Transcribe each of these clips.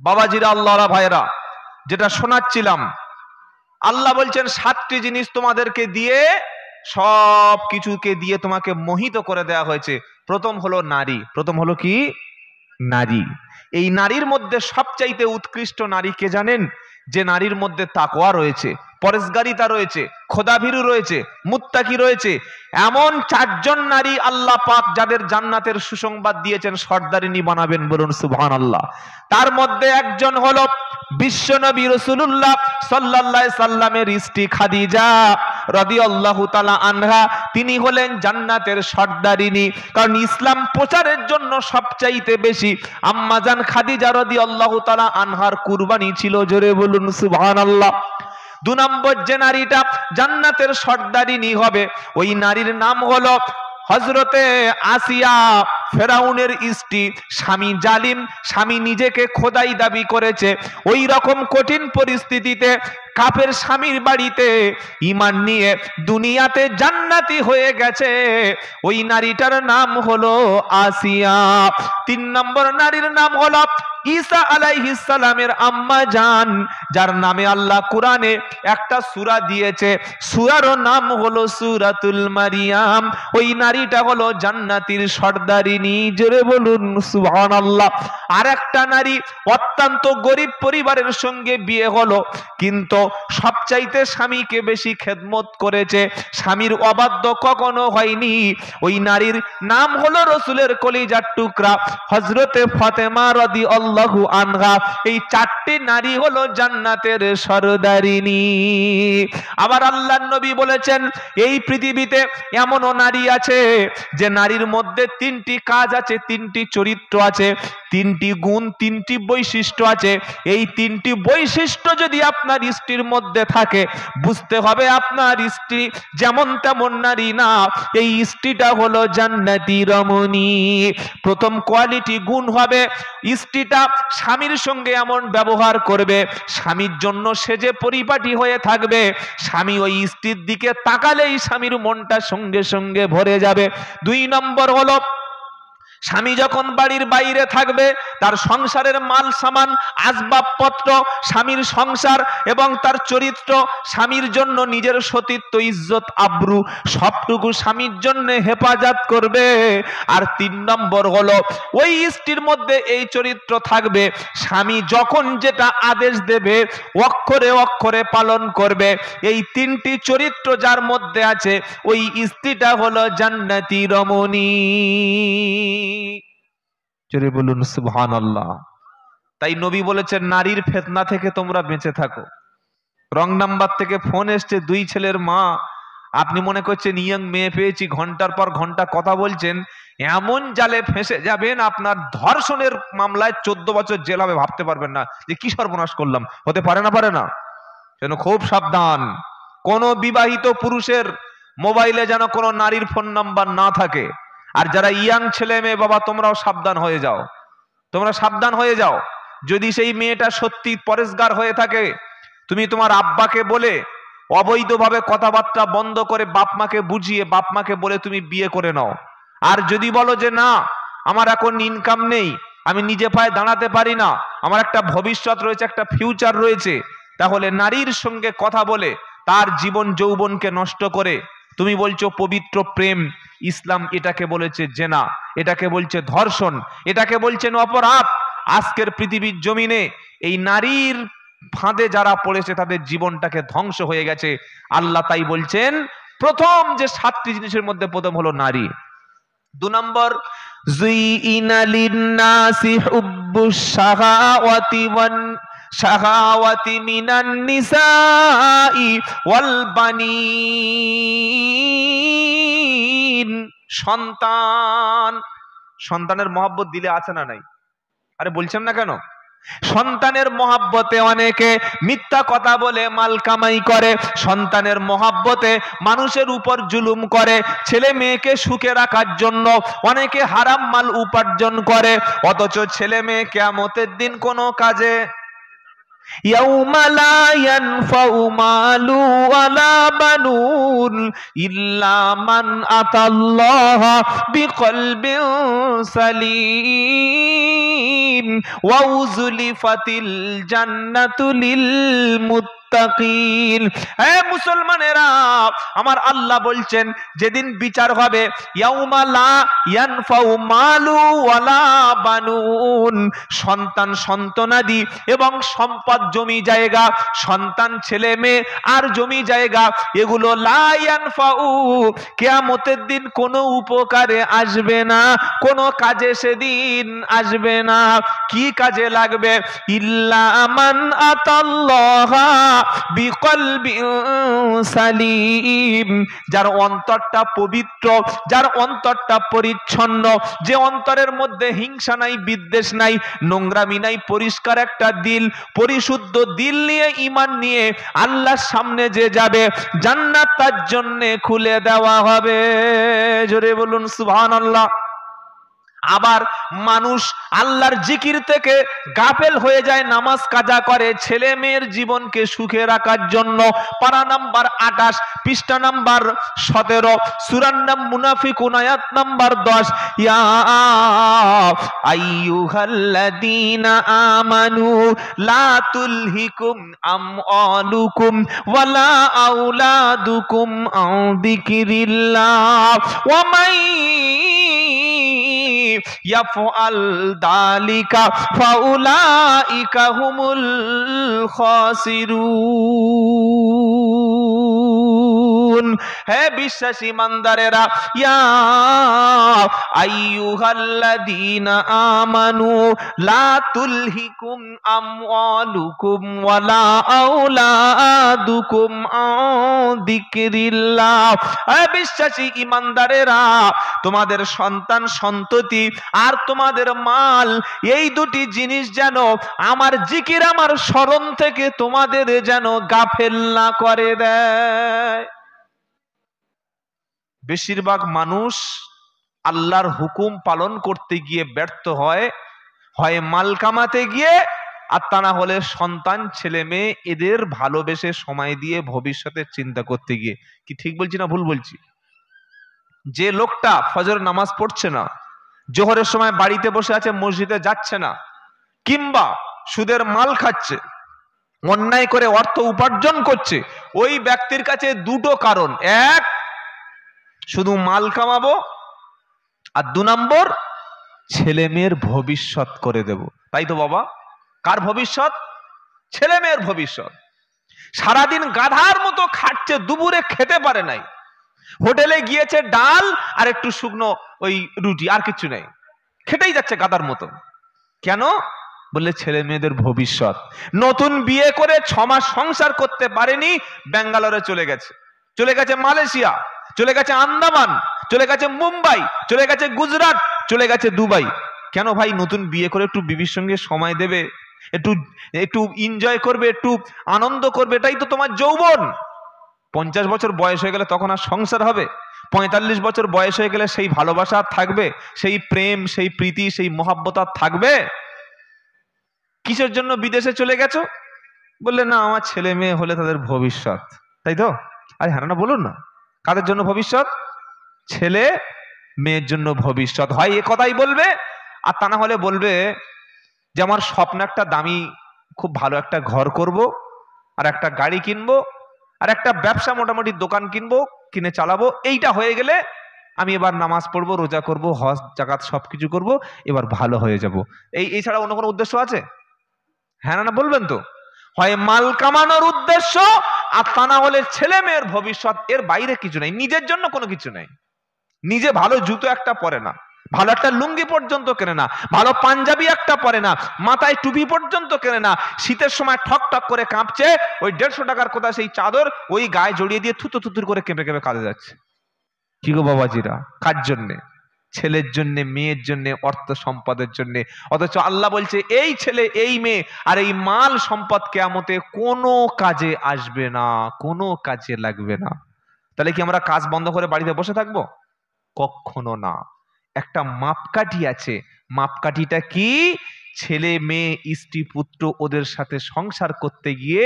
বাবাজিরা, আল্লাহরা, ভাইরা, যেটা শোনাচ্ছিলাম, আল্লাহ বলছেন 7টি জিনিস তোমাদেরকে দিয়ে, সব কিছুকে দিয়ে তোমাকে মোহিত করে দেয়া হয়েছে। প্রথম হলো নারী। প্রথম হলো কি? নারী। এই নারীর মধ্যে সবচাইতে উৎকৃষ্ট নারী কে জানেন? যে নারীর মধ্যে তাকওয়া রয়েছে, পরেশগারিতা রয়েছে, খোদাভীরু রয়েছে, মুত্তাকি রয়েছে। এমন 4জন নারী আল্লাহ পাক যাদের জান্নাতের সুসংবাদ দিয়েছেন, সর্দারিনী বানাবেন, বলুন সুবহানাল্লাহ। তার মধ্যে একজন হলো বিশ্বনবী রাসূলুল্লাহ সাল্লাল্লাহু আলাইহি সাল্লামের স্ত্রী খাদিজা রাদিয়াল্লাহু তাআলা আনহা। তিনি হলেন জান্নাতের সর্দারিনী। কারণ ইসলাম প্রচারের জন্য সবচাইতে বেশি আম্মাজান খাদিজা রাদিয়াল্লাহু তাআলা আনহার কুরবানি ছিল, জোরে বলুন সুবহানাল্লাহ। 2 নম্বর যে নারীটা জান্নাতের সর্দারিনী হবে, ওই নারীর নাম হলো হযরতে আসিয়া, ফেরাউনের স্ত্রী। স্বামী জালিম, স্বামী নিজেকে খোদাই দাবি করেছে, ওই রকম কঠিন পরিস্থিতিতে কাফের স্বামীর বাড়িতে ঈমান নিয়ে দুনিয়াতে জান্নাতি হয়ে গেছে, ওই নারীটার নাম হলো আসিয়া। 3 নম্বর নারীর নাম হলো ঈসা আলাইহিস সালামের আম্মা জান, যার নামে আল্লাহ কোরআনে একটা সূরা দিয়েছে, সূরার নাম হলো সূরাতুল মারিয়াম। ওই নারীটা হলো জান্নাতীর সর্দারিনী, জোরে বলুন সুবহানাল্লাহ। আর একটা নারী অত্যন্ত গরিব পরিবারের সঙ্গে বিয়ে হলো, কিন্তু সবচাইতে স্বামীকে বেশি খেদমত করেছে, স্বামীর অবাধ্য কখনো হয়নি। ওই নারীর নাম হলো রাসূলের কলিজার টুকরা হযরতে ফাতেমা রাদিয়াল্লাহু আনহা। এই 4টি নারী হলো জান্নাতের সর্দারিনী। আবার আল্লাহর নবী বলেছেন, এই পৃথিবীতে এমনও নারী আছে যে নারীর মধ্যে 3টি কাজ আছে, 3টি চরিত্র আছে, 3টি গুণ, 3টি বৈশিষ্ট্য আছে। এই 3টি বৈশিষ্ট্য যদি আপনার স্ত্রীর মধ্যে থাকে, বুঝতে হবে আপনার স্ত্রী যেমন তেমন নারী না, এই স্ত্রীটা হলো জান্নাতি রমণী। প্রথম কোয়ালিটি গুণ হবে, স্ত্রীটা স্বামীর সঙ্গে এমন ব্যবহার করবে, স্বামীর জন্য সেজে পরিপাটি হয়ে থাকবে, স্বামী ওই স্ত্রীর দিকে তাকালেই স্বামীর মনটা সঙ্গে সঙ্গে ভরে যাবে। 2 নম্বর হলো, স্বামী যখন বাড়ির বাইরে থাকবে, তার সংসারের মাল সামান, আসবাবপত্র, স্বামীর সংসার এবং তার চরিত্র, স্বামীর জন্য নিজের সতীত্ব, ইজ্জত, আব্রু সবটুকু স্বামীর জন্য হেফাজত করবে। আর 3 নম্বর হলো, ওই স্ত্রীর মধ্যে এই চরিত্র থাকবে, স্বামী যখন যেটা আদেশ দেবে অক্ষরে অক্ষরে পালন করবে। এই 3টি চরিত্র যার মধ্যে আছে, ওই স্ত্রীটা হলো জান্নাতি রমণী, জোরে বলুন সুবহানাল্লাহ। তাই নবী বলেছেন, নারীর ফিতনা থেকে তোমরা বেঁচে থাকো। রং নাম্বার থেকে ফোন এসছে, 2 ছেলের মা, আপনি মনে করছেন ইয়াং মেয়ে পেয়েছি, ঘন্টার পর ঘন্টা কথা বলছেন, এমন জালে ফেঁসে যাবেন, আপনার ধর্ষণের মামলায় 14 বছর জেল হবে, ভাবতে পারবেন না যে কি সর্বনাশ করলাম। হতে পারে না, পারে না? যেন খুব সাবধান, কোন বিবাহিত পুরুষের মোবাইলে যেন কোনো নারীর ফোন নাম্বার না থাকে। আর যারা ইয়াং ছেলে মেয়ে, বাবা তোমরাও সাবধান হয়ে যাও, তোমরা সাবধান হয়ে যাও। যদি সেই মেয়েটা সত্যি পরেশগার হয়ে থাকে, তুমি তোমার আব্বাকে বলে অবৈধভাবে কথাবার্তা বন্ধ করে বাপ মাকে বুঝিয়ে, বাপ মাকে বলে তুমি বিয়ে করে নাও। আর যদি বলো যে না, আমার এখন ইনকাম নেই, আমি নিজে পায়ে দাঁড়াতে পারি না, আমার একটা ভবিষ্যৎ রয়েছে, একটা ফিউচার রয়েছে, তাহলে নারীর সঙ্গে কথা বলে তার জীবন যৌবনকে নষ্ট করে তুমি বলছো পবিত্র প্রেম, ইসলাম এটাকে বলেছে জেনা, এটাকে বলছে ধর্ষণ, এটাকে বলছেন অপরাধ। আজকের পৃথিবীর জমিনে এই নারীর ফাঁদে যারা পড়েছে, তাদের জীবনটাকে ধ্বংস হয়ে গেছে। আল্লাহ তাই বলছেন, প্রথম যে 7টি জিনিসের মধ্যে প্রথম হলো নারী। 2 নম্বর, যুইনা লিন্নাসি হুব্বুশ শাহাওয়াতি মিনান নিসাই ওয়াল বানিন। সন্তানের মহব্বত দিলে আছে না নাই? আরে বলছেন না কেন? সন্তানের মহাব্বতে অনেকে মিথ্যা কথা বলে মাল কামাই করে, সন্তানের মহাব্বতে মানুষের উপর জুলুম করে, ছেলে মেয়েকে সুখে রাখার জন্য অনেকে হারাম মাল উপার্জন করে, অথচ ছেলে মেয়ে কিয়ামতের দিন কোনো কাজে ইয়াউমা লা ইয়ানফাউ মালু ওয়ালা বানুন ইল্লা মান আতাল্লাহা বিকলবিন সালিম ওয়া উযলিফাতিল জান্নাতু লিল মুত্তাকিন। হে মুসলমানেরা, আমার আল্লাহ বলছেন যেদিন বিচার হবে, ইয়াউমা লা ইয়ানফাউ মালু ওয়ালা বানুন, সন্তান সন্তানাদি এবং সম্পদ জমি জায়গা, সন্তান ছেলে মেয়ে আর জমি জায়গা, এগুলো লা ইয়ানফাউ, কিয়ামতের দিন কোনো উপকারে আসবে না, কোনো কাজে সেদিন আসবে না। কি কাজে লাগবে? ইল্লা মান আতাল্লাহা বিকলবিন সালিম, যার অন্তরটা পবিত্র, যার অন্তরটা পরিচ্ছন্ন, যে অন্তরের মধ্যে হিংসা নাই, বিদ্বেষ নাই, নোংরামি নাই, পরিষ্কার একটা দিল, পরিশুদ্ধ দিল নিয়ে, ঈমান নিয়ে আল্লাহর সামনে যে যাবে, জান্নাত তার জন্য খুলে দেওয়া হবে। জোরে বলুন সুবহানাল্লাহ। আবার মানুষ আল্লাহর জিকির থেকে গাফেল হয়ে যায়, নামাজ কাজা করে ছেলে মেয়ের জীবনকে সুখে রাখার জন্য। পারা নাম্বার 28, পৃষ্ঠা নাম্বার 17, সূরার নাম মুনাফিকুন, আয়াত নাম্বার 10। ইয়া আইয়ুহাল্লাযীনা আমানু লা তুলহিকুম আমওয়ালুকুম ওয়ালা আওলাদুকুম আন যিকিরিল্লাহ ওয়া মান ইয়াফআল যালিকা ফাউলাইকা হুমুল খাসিরুন। হে বিশ্বাসী ইমানদারেরা, ইয়া আইয়ুহাল্লাযীনা আমানু লা তুলহিকুম আমওয়ালুকুম ওয়ালা আওলাদুকুম আন যিকিরিল্লাহ। হে বিশ্বাসী ইমানদারেরা, তোমাদের সন্তান সন্ততি আর তোমাদের মাল, এই দুটি জিনিস যেন আমার জিকির, আমার স্মরণ থেকে তোমাদের যেন গাফেল না করে দেয়। বেশিরভাগ মানুষ আল্লাহর হুকুম পালন করতে গিয়ে ব্যর্থ হয়, হয় মাল কামাতে গিয়ে, আর তা না হলে সন্তান ছেলে মেয়ে এদের ভালোবেসে সময় দিয়ে ভবিষ্যতের চিন্তা করতে গিয়ে। কি ঠিক বলছি না ভুল বলছি? যে লোকটা ফজর নামাজ পড়ছে না, জোহরের সময় বাড়িতে বসে আছে, মসজিদে যাচ্ছে না, কিংবা সুদের মাল খাচ্ছে, অন্যায় করে অর্থ উপার্জন করছে, ওই ব্যক্তির কাছে দুটো কারণ: এক, শুধু মাল কামাবো, আর 2 নম্বর, ছেলে মেয়ের ভবিষ্যৎ করে দেব। তাই তো বাবা, কার ভবিষ্যৎ? ছেলে মেয়ের ভবিষ্যৎ। সারাদিন গাধার মতো খাচ্ছে, দুপুরে খেতে পারে নাই, হোটেলে গিয়েছে ডাল আর একটু শুকনো ওই রুটি, আর কিছু নেই, খেটেই যাচ্ছে গাধার মতো। কেন? বললে ছেলে মেয়েদের ভবিষ্যৎ। নতুন বিয়ে করে 6 মাস সংসার করতে পারেনি, ব্যাঙ্গালোরে চলে গেছে, চলে গেছে মালয়েশিয়া, চলে গেছে আন্দামান, চলে গেছে মুম্বাই, চলে গেছে গুজরাট, চলে গেছে দুবাই। কেন ভাই? নতুন বিয়ে করে একটু বিবির সঙ্গে সময় দেবে, একটু এনজয় করবে, একটু আনন্দ করবে, এটাই তো তোমার যৌবন। 50 বছর বয়স হয়ে গেলে তখন আর সংসার হবে? 45 বছর বয়স হয়ে গেলে সেই ভালোবাসা থাকবে? সেই প্রেম, সেই প্রীতি, সেই মহাব্বত থাকবে? কিসের জন্য বিদেশে চলে গেছো? বললে না, আমার ছেলে মেয়ে হলে তাদের ভবিষ্যৎ। তাই তো? আরে হ্যাঁ না, বলুন না, কাদের জন্য ভবিষ্যৎ? ছেলে মেয়ের জন্য ভবিষ্যৎ। হয় এ কথাই বলবে, আর তা না হলে বলবে যে আমার স্বপ্ন একটা দামি, খুব ভালো একটা ঘর করব, আর একটা গাড়ি কিনবো, আর একটা ব্যবসা, মোটামুটি দোকান কিনবো, কিনে চালাবো। এইটা হয়ে গেলে আমি এবার নামাজ পড়বো, রোজা করব, হজ জাকাত সবকিছু করব, এবার ভালো হয়ে যাব। এছাড়া অন্য কোনো উদ্দেশ্য আছে? হ্যাঁ না বলবেন তো? হয় মাল কামানোর উদ্দেশ্য, আর তা না হলে ছেলে মেয়ের ভবিষ্যৎ। এর বাইরে কিছু নাই, নিজের জন্য কোনো কিছু নাই। নিজে ভালো জুতো একটা পরে না, ভালো একটা লুঙ্গি পর্যন্ত কেনে না, ভালো পাঞ্জাবি একটা পরে না, মাথায় টুপি পর্যন্ত কেনে না, শীতের সময় ঠক ঠক করে কাঁপছে, ওই 150 টাকার কোথা সেই চাদর ওই গায়ে জড়িয়ে দিয়ে থুতু থুতুর করে কেঁপে কেঁপে কাজে যাচ্ছে। কি গো বাবাজিরা, কার জন্যে? ছেলের জন্য, মেয়ের জন্য, অর্থ সম্পদের জন্য। অথচ আল্লাহ বলছে এই ছেলে, এই মেয়ে আর এই মাল সম্পদ কিয়ামতে কোনো কাজে আসবে না, কোনো কাজে লাগবে না। তাহলে কি আমরা কাজ বন্ধ করে বাড়িতে বসে থাকবো? কখনো না। একটা মাপকাঠি আছে, মাপকাঠিটা কি? ছেলে মেয়ে স্ত্রী পুত্র ওদের সাথে সংসার করতে গিয়ে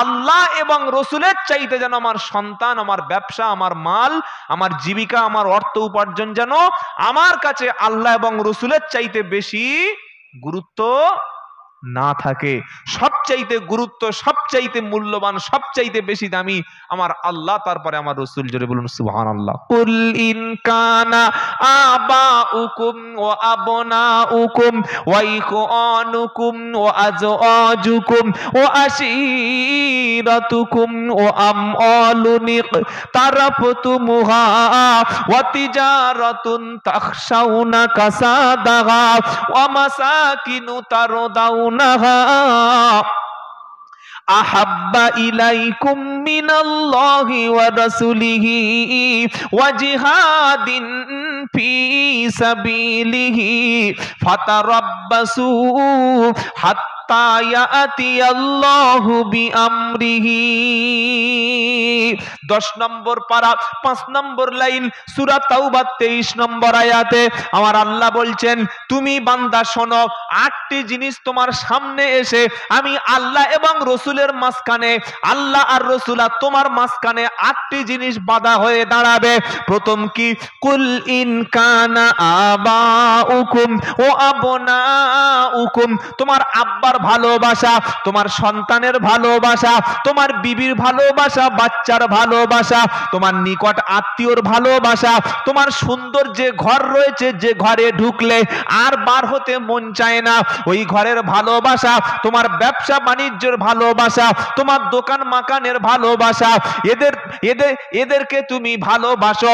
আল্লাহ এবং রসুলের চাইতে যেন আমার সন্তান, আমার ব্যবসা, আমার মাল, আমার জীবিকা, আমার অর্থ উপার্জন যেন আমার কাছে আল্লাহ এবং রসুলের চাইতে বেশি গুরুত্ব না থাকে। সবচাইতে গুরুত্ব, সবচাইতে মূল্যবান, সবচাইতে বেশি দামি আমার আল্লাহ, তারপরে আমার রসুল। জোরে বলুন সুবহানাল্লাহ। কুল ইন কানা আবাউকুম ওয়া আবনাউকুম ওয়া ইখওয়ানুকুম ওয়া আজওয়াজুকুম ওয়া আশীরাতুকুম ওয়া আমওয়ালুন তারাফতুমুহা ওয়া তিজারাতুন তাখশাউনা কাসাদাহা ওয়া মাসাকিনু তারদাউনা আহাব্বা ইলাইকুম মিনাল্লাহি ওয়া রাসূলিহি ওয়া জিহাদিন ফি সাবিলিহি ফাতারাব্বাসু হাত্তা ইয়াতিয়াল্লাহু বিআমরিহি। 10 নম্বর পারা 5 নম্বর লাইন সূরা তাওবা 23 নম্বর আয়াতে আমার আল্লাহ বলছেন, তুমি বান্দা শোনো, 8টি জিনিস তোমার সামনে এসে আমি আল্লাহ এবং রসুলের মাঝখানে, আল্লাহ আর রসুল আর তোমার মাঝখানে 8টি জিনিস বাধা হয়ে দাঁড়াবে। প্রথম কি? কুল ইন কানা আবাউকুম ওয়া আবনাউকুম, তোমার আব্বার ভালোবাসা, তোমার সন্তানের ভালোবাসা, তোমার বিবির ভালোবাসা, বাচ্চার ভালোবাসা, তোমার নিকট আত্মীয়র ভালোবাসা, তোমার সুন্দর যে ঘর রয়েছে, যে ঘরে ঢুকলে আর বার হতে মন চায় না, ওই ঘরের ভালোবাসা, তোমার ব্যবসা বাণিজ্যের ভালোবাসা, তোমার দোকান মাকানের ভালোবাসা, এদেরকে তুমি ভালোবাসো,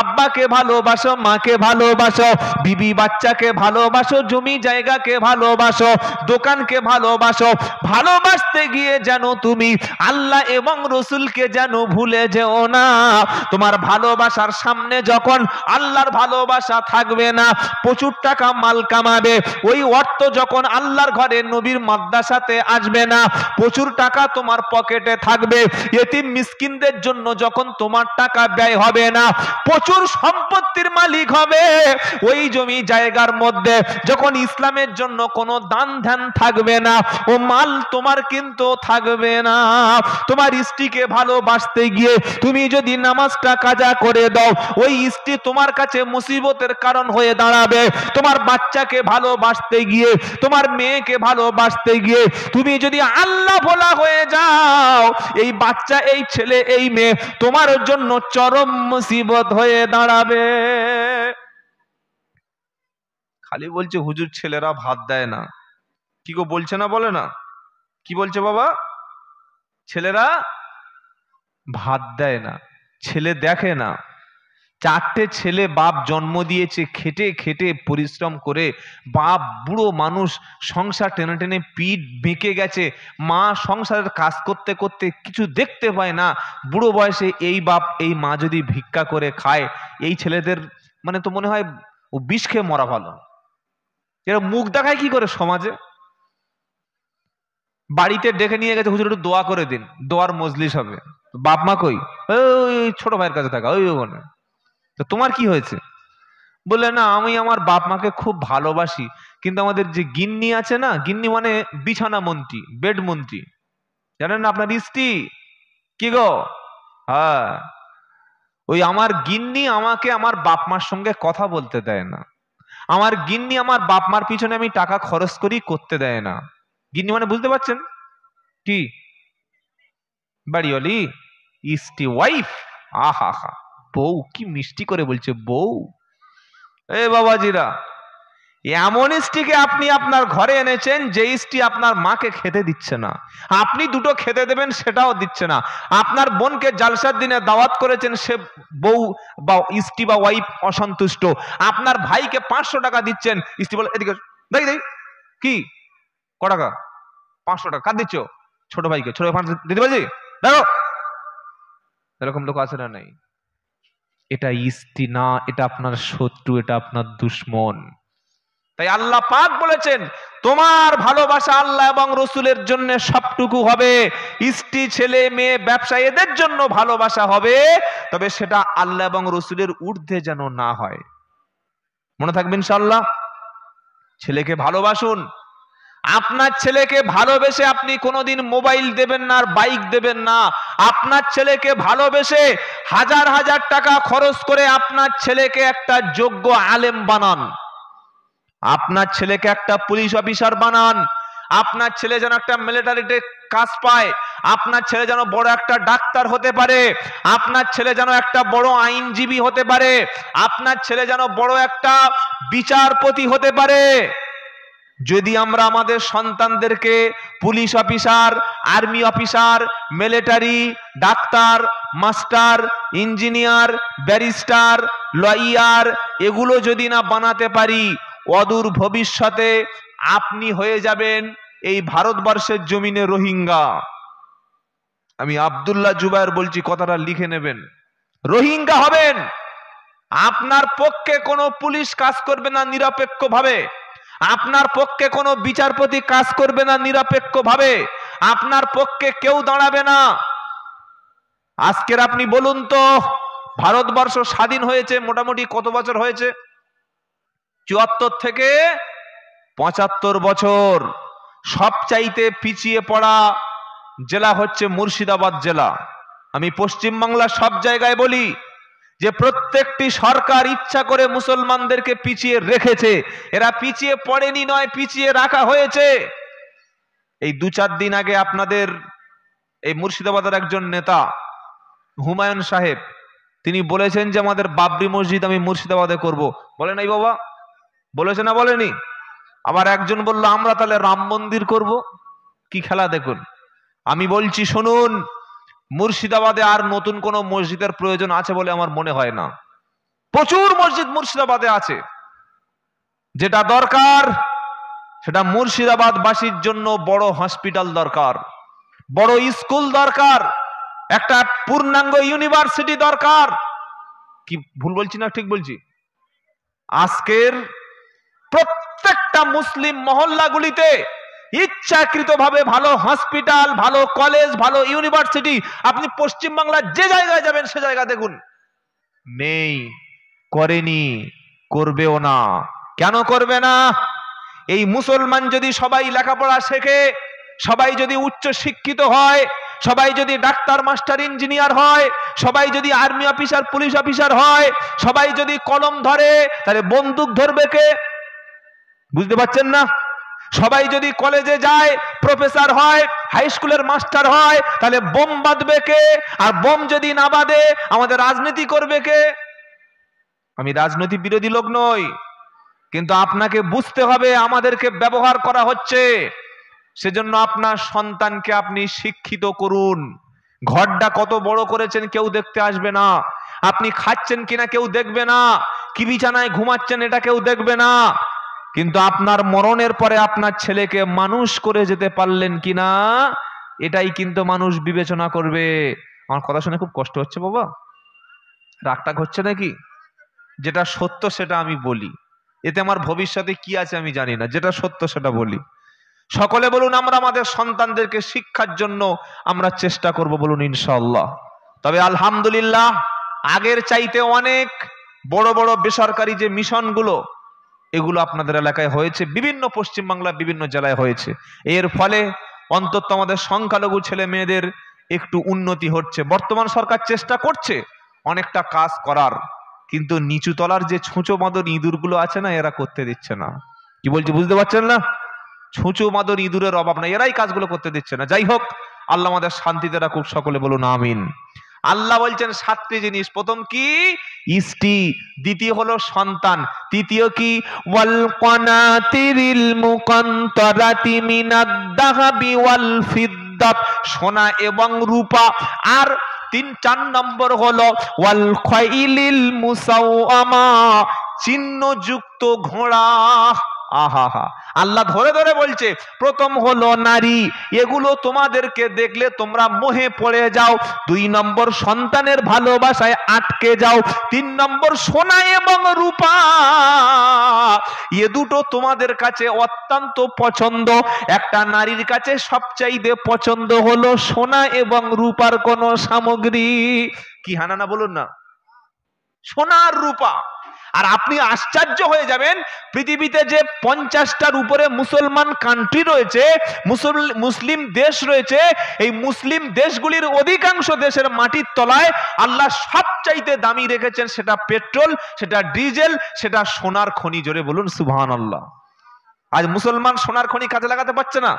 আব্বাকে ভালোবাসো, মাকে ভালোবাসো, বিবি বাচ্চাকে ভালোবাসো, জমি জায়গাকে ভালোবাসো, দোকানকে ভালোবাসো। ভালোবাসতে গিয়ে যেন তুমি আল্লাহ এবং রসুলকে যেন ভুলে যেও না। তোমার ভালোবাসার সামনে যখন আল্লাহর ভালোবাসা থাকবে না, প্রচুর টাকা মাল কামাবে, ওই অর্থ যখন আল্লাহর ঘরে নবীর মাদ্রাসাতে আসবে না, প্রচুর টাকা তোমার পকেটে থাকবে, এতিম মিসকিনদের জন্য যখন তোমার টাকা ব্যয় হবে না, প্রচুর সম্পত্তির মালিক হবে, ওই জমি জায়গার মধ্যে যখন ইসলামের জন্য কোনো দান ধ্যান থাকবে না, ও মাল তোমার কিন্তু থাকবে না। তোমার স্ত্রীকে ভালোবাসতে গিয়ে তুমি যদি নামাজটা কাজা করে দাও, ওই স্ত্রী তোমার কাছে মুসিবতের কারণ হয়ে দাঁড়াবে। তোমার বাচ্চাকে ভালোবাসতে গিয়ে, তোমার মেয়েকে ভালোবাসতে গিয়ে তুমি যদি আল্লাহ ভোলা হয়ে যাও, এই বাচ্চা, এই ছেলে, এই মেয়ে তোমার জন্য চরম মুসিবত হয়ে দাঁড়াবে। খালি বলছে হুজুর ছেলেরা ভাত দেয় না। কি গো বলছে না? বলে না, কি বলছে বাবা? ছেলেরা ভাত দেয় না, ছেলে দেখে না। 4টে ছেলে বাপ জন্ম দিয়েছে, খেটে খেটে পরিশ্রম করে, বাপ বুড়ো মানুষ, সংসার টেনে টেনে পিঠ বেঁকে গেছে, মা সংসারের কাজ করতে করতে কিছু দেখতে পায় না, বুড়ো বয়সে এই বাপ এই মা যদি ভিক্ষা করে খায়, এই ছেলেদের মানে তো মনে হয় ও বিষ খেয়ে মরা ভালো। এরা মুখ দেখায় কি করে সমাজে? বাড়িতে ডেকে নিয়ে গেছে, হুজুর একটু দোয়া করে দিন, দোয়ার মজলিস হবে। বাপ মা কই? ওই ছোট ভাইয়ের কাছে থাকা, ওই ওখানে। তো তোমার কি হয়েছে? বলে না, আমি আমার বাপ মাকে খুব ভালোবাসি, কিন্তু আমাদের যে গিন্নি আছে না, গিন্নি মানে বিছানা মন্ত্রী, বেড মন্ত্রী, জানেন না আপনার স্ত্রী? কি গো? হ্যাঁ, ওই আমার গিন্নি আমাকে আমার বাপ মার সঙ্গে কথা বলতে দেয় না, আমার গিন্নি আমার বাপ মার পিছনে আমি টাকা খরচ করি করতে দেয় না। গিন্নি মানে বুঝতে পারছেন কি? বাড়িওয়ালি, স্ত্রী, ওয়াইফ। আহা হা, বউ কি মিষ্টি করে বলছে বউ। এ বাবাজিরা, এমন স্ত্রীকে আপনি আপনার ঘরে এনেছেন যে স্ত্রী আপনার মাকে খেতে দিচ্ছে না, আপনি দুটো খেতে দেবেন সেটাও দিচ্ছে না। আপনার বোনকে জালসার দিনে দাওয়াত করেছেন, সে বউ বা স্ত্রী বা ওয়াইফ অসন্তুষ্ট। আপনার ভাইকে 500 টাকা দিচ্ছেন, স্ত্রী বলে এদিকে দেখ দেখ, কি ক টাকা? 500 টাকা। কার দিচ্ছ? ছোট ভাইকে। ছোট ভাই দিতে পারছি, দেখো। এরকম লোক আছে না? নাই। এটা স্ত্রী না, এটা আপনার শত্রু, এটা আপনার দুশ্মন। তাই আল্লাহ পাক বলেছেন, তোমার ভালোবাসা আল্লাহ এবং রসুলের জন্য সবটুকু হবে, স্ত্রী, ছেলে, মেয়ে, ব্যবসা, এদের জন্য ভালোবাসা হবে, তবে সেটা আল্লাহ এবং রসুলের ঊর্ধ্বে যেন না হয়। মনে থাকবে ইনশাআল্লাহ। ছেলেকে ভালোবাসুন, আপনার ছেলেকে ভালোবেসে আপনি কোনোদিন মোবাইল দেবেন না আর বাইক দেবেন না। আপনার ছেলেকে ভালোবেসে হাজার হাজার টাকা খরচ করে আপনার ছেলেকে একটা যোগ্য আলেম বানান, আপনার ছেলেকে একটা পুলিশ অফিসার বানান, আপনার ছেলে যেন একটা মিলিটারিতে কাজ পায়, আপনার ছেলে যেন বড় একটা ডাক্তার হতে পারে, আপনার ছেলে যেন একটা বড় আইনজীবী হতে পারে, আপনার ছেলে যেন বড় একটা বিচারপতি হতে পারে। যদি আমরা আমাদের সন্তানদেরকে police officer, army officer, military, doctor, master, engineer, barrister, lawyer এগুলো যদি না বানাতে পারি, অদূর ভবিষ্যতে আপনি হয়ে যাবেন এই ভারতবর্ষের জমিনে রোহিঙ্গা। আমি আব্দুল্লাহ জুবায়ের বলছি, কথাটা লিখে নেবেন। রোহিঙ্গা হবেন। আপনার পক্ষে কোনো পুলিশ কাজ করবে না নিরপেক্ষভাবে, আপনার পক্ষে কোনো বিচারপতি কাজ করবে না নিরপেক্ষভাবে, আপনার পক্ষে কেউ দাঁড়াবে না। আজকের আপনি বলুন তো, ভারতবর্ষ স্বাধীন হয়েছে মোটামুটি কত বছর হয়েছে? ৭৪ থেকে ৭৫ বছর। সবচাইতে পিছিয়ে পড়া জেলা হচ্ছে মুর্শিদাবাদ জেলা। আমি পশ্চিমবাংলার সব জায়গায় বলি যে প্রত্যেকটি সরকার ইচ্ছা করে মুসলমানদেরকে পিছিয়ে রেখেছে। এরা পিছিয়ে পড়েনি, নয় পিছিয়ে রাখা হয়েছে। এই ২-৪ দিন আগে আপনাদের এই মুর্শিদাবাদের একজন নেতা হুমায়ুন সাহেব, তিনি বলেছেন যে আমাদের বাবরি মসজিদ আমি মুর্শিদাবাদে করব। বলে নাই বাবা? বলেছে না বলেনি? আবার একজন বলল আমরা তাহলে রাম মন্দির করব। কি খেলা দেখুন। আমি বলছি শুনুন, মুর্শিদাবাদে আর নতুন কোন মসজিদের প্রয়োজন আছে বলে আমার মনে হয় না। প্রচুর মসজিদ মুর্শিদাবাদে আছে। যেটা দরকার সেটা মুর্শিদাবাদবাসীর জন্য বড় হসপিটাল দরকার, বড় স্কুল দরকার, একটা পূর্ণাঙ্গ ইউনিভার্সিটি দরকার। কি ভুল বলছি না ঠিক বলছি? আজকের প্রত্যেকটা মুসলিম মহল্লাগুলিতে ইচ্ছাকৃতভাবে ভালো হসপিটাল, ভালো কলেজ, ভালো ইউনিভার্সিটি আপনি পশ্চিমবাংলার যে জায়গায় যাবেন সে জায়গা দেখুন নেই, করেনি, করবেও না। কেন করবে না? এই মুসলমান যদি সবাই লেখাপড়া শেখে, সবাই যদি উচ্চ শিক্ষিত হয়, সবাই যদি ডাক্তার, মাস্টার, ইঞ্জিনিয়ার হয়, সবাই যদি আর্মি অফিসার, পুলিশ অফিসার হয়, সবাই যদি কলম ধরে, তাহলে বন্দুক ধরবে কে? বুঝতে পারছেন না? সবাই যদি কলেজে যায়, প্রফেসর হয়, হাই স্কুলের মাস্টার হয়, তাহলে বোম বাঁধবে কে? আর বোম যদি না বাঁধে আমাদের রাজনীতি করবে কে? আমি রাজনীতি বিরোধী লোক নই, কিন্তু আপনাকে বুঝতে হবে আমাদেরকে ব্যবহার করা হচ্ছে। সেজন্য আপনার সন্তানকে আপনি শিক্ষিত করুন। ঘরটা কত বড় করেছেন কেউ দেখতে আসবে না, আপনি খাচ্ছেন কিনা কেউ দেখবে না, কি বিছানায় ঘুমাচ্ছেন এটা কেউ দেখবে না, কিন্তু আপনার মরণের পরে আপনার ছেলেকে মানুষ করে যেতে পারলেন কিনা এটাই কিন্তু মানুষ বিবেচনা করবে। আমার কথা শুনে খুব কষ্ট হচ্ছে বাবা, রাগটাগ হচ্ছে নাকি? যেটা সত্য সেটা আমি বলি, এতে আমার ভবিষ্যতে কি আছে আমি জানি না, যেটা সত্য সেটা বলি। সকলে বলুন আমরা আমাদের সন্তানদেরকে শিক্ষার জন্য আমরা চেষ্টা করব, বলুন ইনশাআল্লাহ। তবে আলহামদুলিল্লাহ আগের চাইতে অনেক বড় বড় বেসরকারি যে মিশনগুলো এগুলো আপনাদের এলাকায় হয়েছে, বিভিন্ন পশ্চিমবাংলার বিভিন্ন জেলায় হয়েছে। এর ফলে অন্তত আমাদের সংখ্যালঘু ছেলে মেয়েদের একটু উন্নতি হচ্ছে। বর্তমান সরকার চেষ্টা করছে অনেকটা কাজ করার, কিন্তু নিচু তলার যে ছুঁচো মাদর ইঁদুরগুলো আছে না, এরা করতে দিচ্ছে না। কি বলছি বুঝতে পারছেন না? ছুঁচো মাদর ইঁদুরের অভাব নাই, এরাই কাজগুলো করতে দিচ্ছে না। যাই হোক, আল্লাহ আমাদের শান্তিতে রাখুক, সকলে বলুন আমিন। আল্লাহ বলছেন 7টি জিনিস। প্রথম কি? ইষ্টি। দ্বিতীয় হলো সন্তান। তৃতীয় কি? ওয়াল কানাতিরিল মুকান্তারাতি মিনাদ দাহাবি ওয়াল ফিদ্দাত, সোনা এবং রূপা। আর 4 নম্বর হলো ওয়াল খাইলিল মুসাওয়ামা, চিহ্নযুক্ত ঘোড়া। আহা, আল্লাহ ধরে ধরে বলছে প্রথম হলো নারী, এগুলো তোমাদেরকে দেখলে তোমরা মোহে পড়ে যাও। 2 নম্বর সন্তানের ভালোবাসায় আটকে যাও। 3 নম্বর সোনা এবং রূপা, এ দুটো তোমাদের কাছে অত্যন্ত পছন্দ। একটা নারীর কাছে সবচাইতে পছন্দ হলো সোনা এবং রূপার কোন সামগ্রী। কি হানানা বলুন না, সোনা আর রূপা। আর আপনি আশ্চর্য হয়ে যাবেন, পৃথিবীতে যে 50টার উপরে মুসলমান কান্ট্রি রয়েছে, মুসলিম দেশ রয়েছে, এই মুসলিম দেশগুলির অধিকাংশ দেশের মাটির তলায় আল্লাহ সবচাইতে দামি রেখেছেন সেটা পেট্রোল, সেটা ডিজেল, সেটা সোনার খনি। জোরে বলুন সুবহানাল্লাহ। আজ মুসলমান সোনার খনি কাজে লাগাতে পারছে না।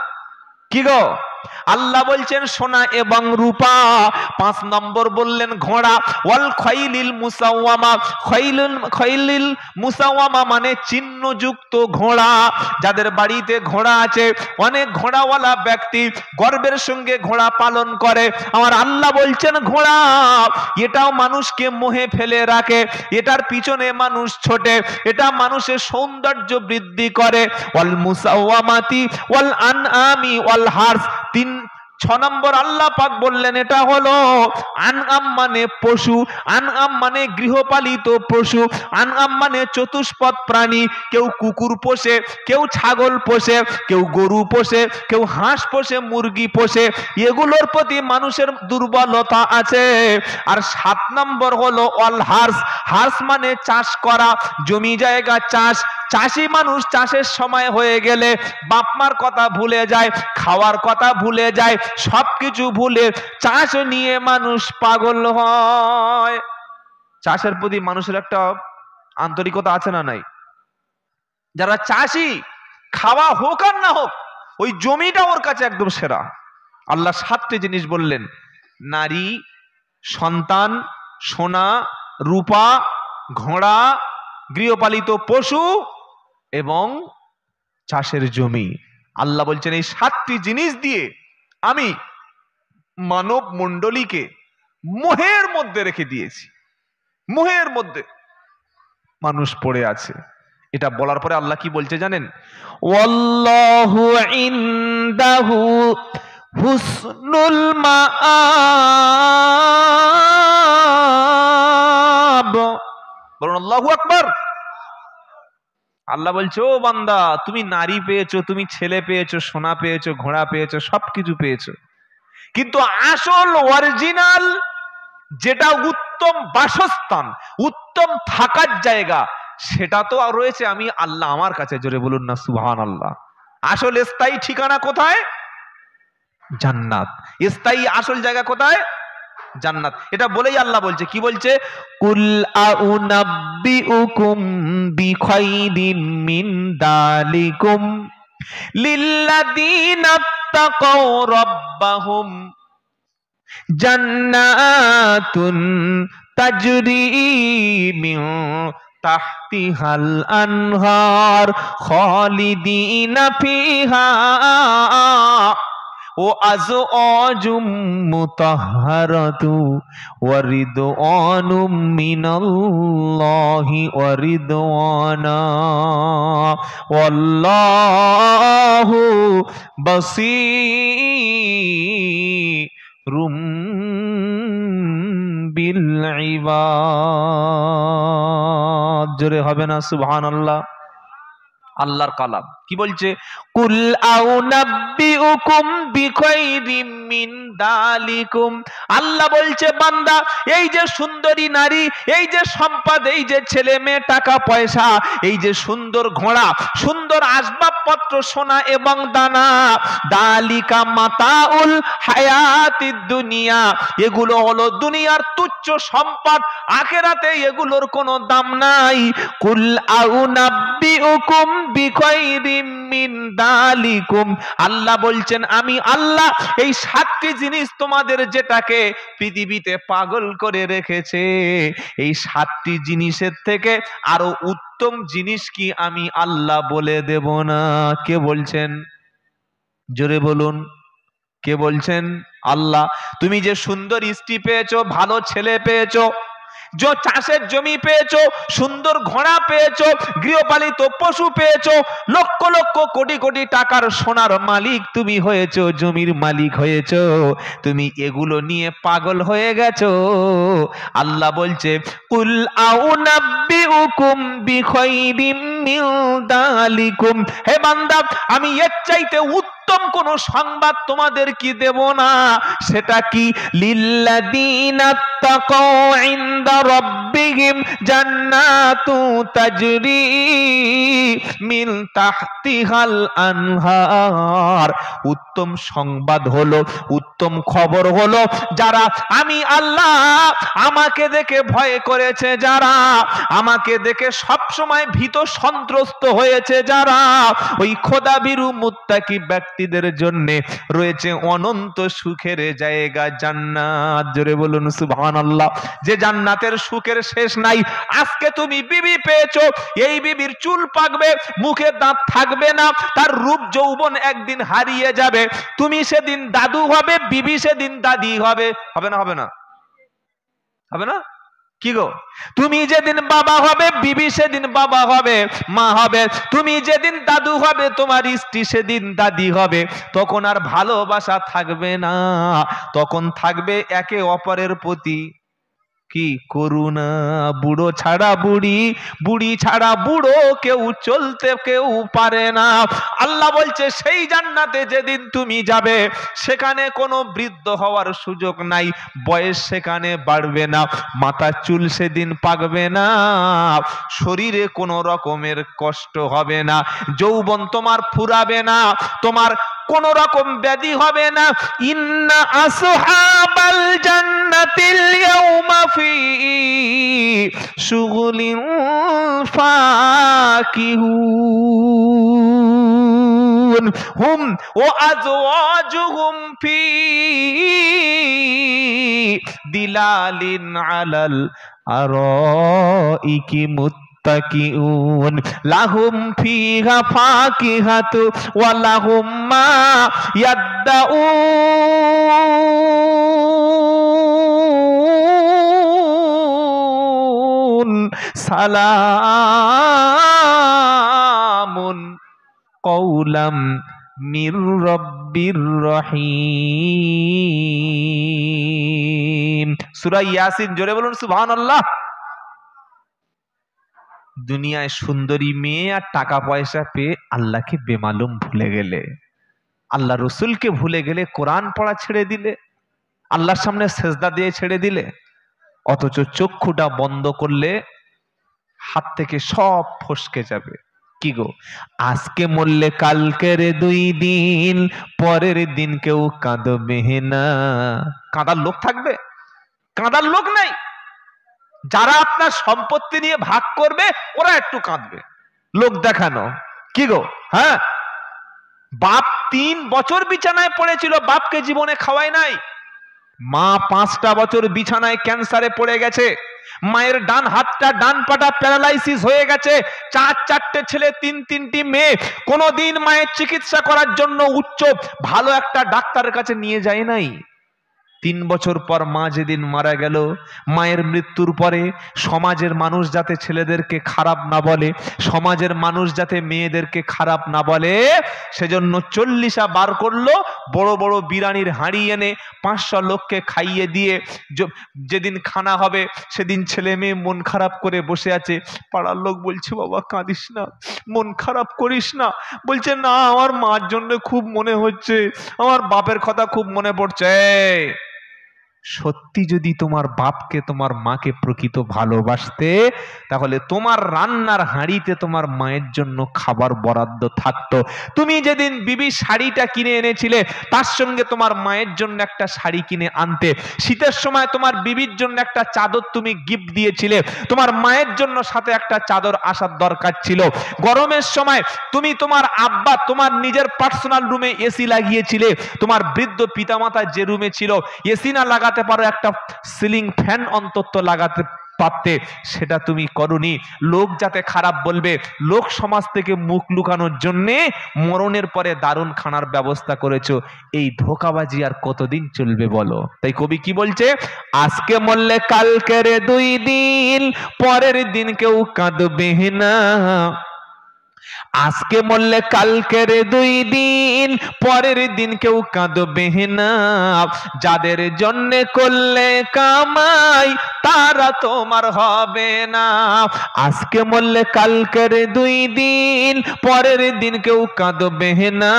কি গো? আল্লাহ বলছেন সোনা এবং রূপা। 5 নম্বর বললেন ঘোড়া। ওয়াল খাইলিল মুসাওয়ামা, খাইলিল মুসাওয়ামা মানে চিহ্নযুক্ত ঘোড়া। যাদের বাড়িতে ঘোড়া আছে, অনেক ঘোড়াওয়ালা ব্যক্তি গর্বের সঙ্গে ঘোড়া পালন করে। আমার আল্লাহ বলছেন ঘোড়া এটাও মানুষকে মোহে ফেলে রাখে, এটার পিছনে মানুষ ছোটে, এটা মানুষের সৌন্দর্য বৃদ্ধি করে। ওয়াল মুসাওয়ামাতি ওয়াল আনআমি ওয়াল হারস। 6 নম্বর আল্লাহ পাক বললেন এটা হলো আনআম মানে পশু, আনআম মানে গৃহপালিত পশু, আনআম মানে চতুষ্পদ প্রাণী। কেউ কুকুর পোষে, কেউ ছাগল পোষে, কেউ গরু পোষে, কেউ হাঁস পোষে, মুরগি পোষে। এগুলোর প্রতি মানুষের দুর্বলতা আছে। আর 7 নম্বর হলো অল হার্স। হার্স মানে চাষ করা, জমি জায়গা চাষ। চাষি মানুষ চাষের সময় হয়ে গেলে বাপ মার কথা ভুলে যায়, খাওয়ার কথা ভুলে যায়, সবকিছু ভুলে চাষ নিয়ে মানুষ পাগল হয়। চাষের প্রতি মানুষের একটা আন্তরিকতা আছে না নাই? যারা চাষি, খাওয়া হোক আর না হোক, ওই জমিটা ওর কাছে একদম সেরা। আল্লাহ 7টি জিনিস বললেন, নারী, সন্তান, সোনা, রূপা, ঘোড়া, গৃহপালিত পশু এবং চাষের জমি। আল্লাহ বলছেন এই 7টি জিনিস দিয়ে আমি মানব মণ্ডলীকে মোহের মধ্যে রেখে দিয়েছি। মোহের মধ্যে মানুষ পড়ে আছে। এটা বলার পরে আল্লাহ কি বলছে জানেন? ওয়াল্লাহু ইনদাহু হুসনুল মাআব। বলুন আল্লাহু আকবার। আল্লাহ বলছে ও বান্দা, তুমি নারী পেয়েছো, তুমি ছেলে পেয়েছো, সোনা পেয়েছো, ঘোড়া পেয়েছো, সবকিছু পেয়েছো, কিন্তু আসল অরিজিনাল যেটা উত্তম বাসস্থান, উত্তম থাকার জায়গা, সেটা তো রয়েছে আমি আল্লাহ আমার কাছে। জোরে বলুন না সুবহানাল্লাহ। আসল স্থায়ী ঠিকানা কোথায়? জান্নাত। স্থায়ী আসল জায়গা কোথায়? জান্নাত। এটা বলেই আল্লাহ বলছে, কি বলছে? কুল আউনাব্বিউকুম বিখাইরিম মিন দালিকুম লিল্লাযীনা তাকাও রাব্বাহুম জান্নাতুন তাজরি মিন তাহতিহাল আনহার খালিদিনা ফিহা ও আজওয়াজুম মুতাহহারাতু ওয়া রিদওয়ানুম মিনাল্লাহি ওয়া রিদওয়ানা ওয়াল্লাহু বাসীরুম বিল ইবাদ। জোরে হবে না সুবহানাল্লাহ? আল্লাহর কালাম কি বলছে? কুল আউনাব্বিউকুম বিখাইরিম মিন দালিকুম। আল্লাহ বলছে বান্দা, এই যে সুন্দরী নারী, এই যে সম্পদ, এই যে ছেলে মেয়ে, টাকা পয়সা, এই যে সুন্দর ঘোড়া, সুন্দর আসবাবপত্র, সোনা এবং দানা, দালিকা মাতাউল হায়াতিদ দুনিয়া, এগুলো হলো দুনিয়ার তুচ্ছ সম্পদ। আখিরাতে এগুলোর কোনো দাম নাই। কুল আউনাব্বিউকুম বিখাইরিম মিন দালিকুম। আল্লাহ বলছেন আমি আল্লাহ এই 7টি জিনিস তোমাদের যেটাকে পৃথিবীতে পাগল করে রেখেছে, এই 7টি জিনিসের থেকে আরো উত্তম জিনিস কি আমি আল্লাহ বলে দেব না? কে বলছেন? জোরে বলুন, কে বলছেন? আল্লাহ। তুমি যে সুন্দর স্ত্রী পেয়েছো, ভালো ছেলে পেয়েছো, जो চাষের জমি পেয়েছো, সুন্দর ঘোড়া পেয়েছো, গৃহপালিত পশু পেয়েছো, লক্ষ লক্ষ কোটি কোটি টাকার সোনার মালিক তুমি হয়েছো, জমির মালিক হয়েছো, তুমি এগুলো নিয়ে পাগল হয়ে গেছো। আল্লাহ বলছে কুল আউনাব্বিউকুম বিখাইরিম মিন দালিকুম। হে বান্দা, আমি এর চাইতে উত্তম কোন সংবাদ তোমাদের কি দেব না? সেটা কি? লিল্লাযীনা তাকাউ ইনদা রাব্বি বিহিম জান্নাতু তাজরি মিন তাহতিহাল আনহার। উত্তম সংবাদ হলো, উত্তম খবর হলো, যারা আমি আল্লাহ আমাকে দেখে ভয় করেছে, যারা আমাকে দেখে সব সময় ভীত সন্ত্রস্ত হয়েছে, যারা ওই খোদাভীরু মুত্তাকি ব্যক্তিদের জন্য রয়েছে অনন্ত সুখের জায়গা জান্নাত। জোরে বলুন সুবহানাল্লাহ। যে জান্নাতের সুখের শেষ নাই। আজকে তুমি বিবি পেয়েছো, এই বিবির চুল পাকবে, মুখে দাঁত থাকবে না, তার রূপ যৌবন একদিন হারিয়ে যাবে। তুমি সেদিন দাদু হবে, বিবি সেদিন দাদি হবে। হবে না? হবে না? হবে না? কি গো, তুমি যেদিন বাবা হবে, বিবি সেদিন বাবা হবে, মা হবে। তুমি যেদিন দাদু হবে, তোমার স্ত্রী সেদিন দাদি হবে। তখন আর ভালোবাসা থাকবে না, তখন থাকবে একে অপরের প্রতি কি করুণা। বুড়ো ছাড়া বুড়ি, বুড়ি ছাড়া বুড়ো, কেউ চলতে কেউ পারে না। আল্লাহ বলছে সেই জান্নাতে যেদিন তুমি যাবে, সেখানে কোনো বৃদ্ধ হওয়ার সুযোগ নাই, বয়স সেখানে বাড়বে না, মাথার চুল সেদিন পাকবে না, শরীরে কোনো রকমের কষ্ট হবে না, যৌবন তোমার ফুরাবে না, তোমার কোন রকম ব্যাধি হবে না। ইন্না আসহাবাল জান্নাতিল ইয়াউমা ফি শুগুলিন ফাকিহুন হুম ওয়া আজওয়াজুহুম ফি দিলালিন আলাল আরাইকি মুত্তাকিউন লাহুম ফিহা ফাকিহাতু ওয়া লাহুম মা ইয়াদ্দাউন সালামুন কওলাম মির রাব্বির রহিম। সূরা ইয়াসিন। জোরে বলুন সুবহানাল্লাহ। দুনিয়ায় সুন্দরী মেয়ে আর টাকা পয়সা পেয়ে আল্লাহকে বেমালুম ভুলে গেলে, আল্লাহ রসুলকে ভুলে গেলে, কোরআন পড়া ছেড়ে দিলে, আল্লাহর সামনে সেজদা দিয়ে ছেড়ে দিলে, অথচ চক্ষুটা বন্ধ করলে হাত থেকে সব ফসকে যাবে। কি গো, আজকে মরলে কালকের 2 দিন, পরের দিন কেউ কাঁদবে না। কাঁদার লোক থাকবে? কাঁদার লোক নাই। যারা আপনার সম্পত্তি নিয়ে ভাগ করবে ওরা একটু কাঁদবে, লোক দেখানো। কি গো, হ্যাঁ, বাপ 3 বছর বিছানায় পড়েছিল, বাপকে জীবনে খাওয়ায় নাই। মা 5টা বছর বিছানায় ক্যান্সারে পড়ে গেছে। মায়ের ডান হাতটা, ডান পাটা প্যারালাইসিস হয়ে গেছে। 4-4টে ছেলে, 3-3টি মেয়ে। কোনোদিন মায়ের চিকিৎসা করার জন্য উচ্চ ভালো একটা ডাক্তারের কাছে নিয়ে যায় নাই। 3 বছর পর মা যেদিন মারা গেল, মায়ের মৃত্যুর পরে সমাজের মানুষ যাতে ছেলেদেরকে খারাপ না বলে, সমাজের মানুষ যাতে মেয়েদেরকে খারাপ না বলে, সেজন্য 40 বার করলো, বড় বড় বিরিয়ানির হাঁড়ি এনে 500 লোককে খাইয়ে দিয়ে যেদিন খানা হবে সেদিন ছেলে মেয়ে মন খারাপ করে বসে আছে। পাড়ার লোক বলছে, বাবা কাঁদিস না, মন খারাপ করিস না। বলছে, না, আমার মার জন্য খুব মনে হচ্ছে, আমার বাপের কথা খুব মনে পড়ছে। সত্যি যদি তোমার বাপকে, তোমার মাকে প্রকৃত ভালোবাসতে, তাহলে তোমার রান্নার হাঁড়িতে তোমার মায়ের জন্য খাবার বরাদ্দ থাকতো। তুমি যেদিন বিবি শাড়িটা কিনে এনেছিলে, তার সঙ্গে তোমার মায়ের জন্য একটা শাড়ি কিনে আনতে। শীতের সময় তোমার বিবির জন্য একটা চাদর তুমি গিফট দিয়েছিলে, তোমার মায়ের জন্য সাথে একটা চাদর আসার দরকার ছিল। গরমের সময় তুমি তোমার আব্বা তোমার নিজের পার্সোনাল রুমে এসি লাগিয়েছিলে, তোমার বৃদ্ধ পিতামাতা যে রুমে ছিল এসি না লাগাতে পারো, একটা সিলিং ফ্যান অন্তত লাগাতে পারতে, সেটা তুমি করনি। লোক যাতে খারাপ বলবে, লোক সমাজ থেকে মুখ লুকানোর জন্য মরণের পরে দারুণ খানার ব্যবস্থা করেছো। এই ধোঁকাবাজি আর কতদিন চলবে বলো? তাই কবি কি বলছে, আজকে মরলে কালকের 2 দিন, পরের দিন কেউ কাঁদবে না। আজকে মরলে কালকের 2 দিন, পরের দিন কেউ কাঁদবে না। যাদের জন্য করলে কামাই তারা তোমার হবে না। আজকে মরলে কালকের 2 দিন, পরের দিন কেউ কাঁদবে না।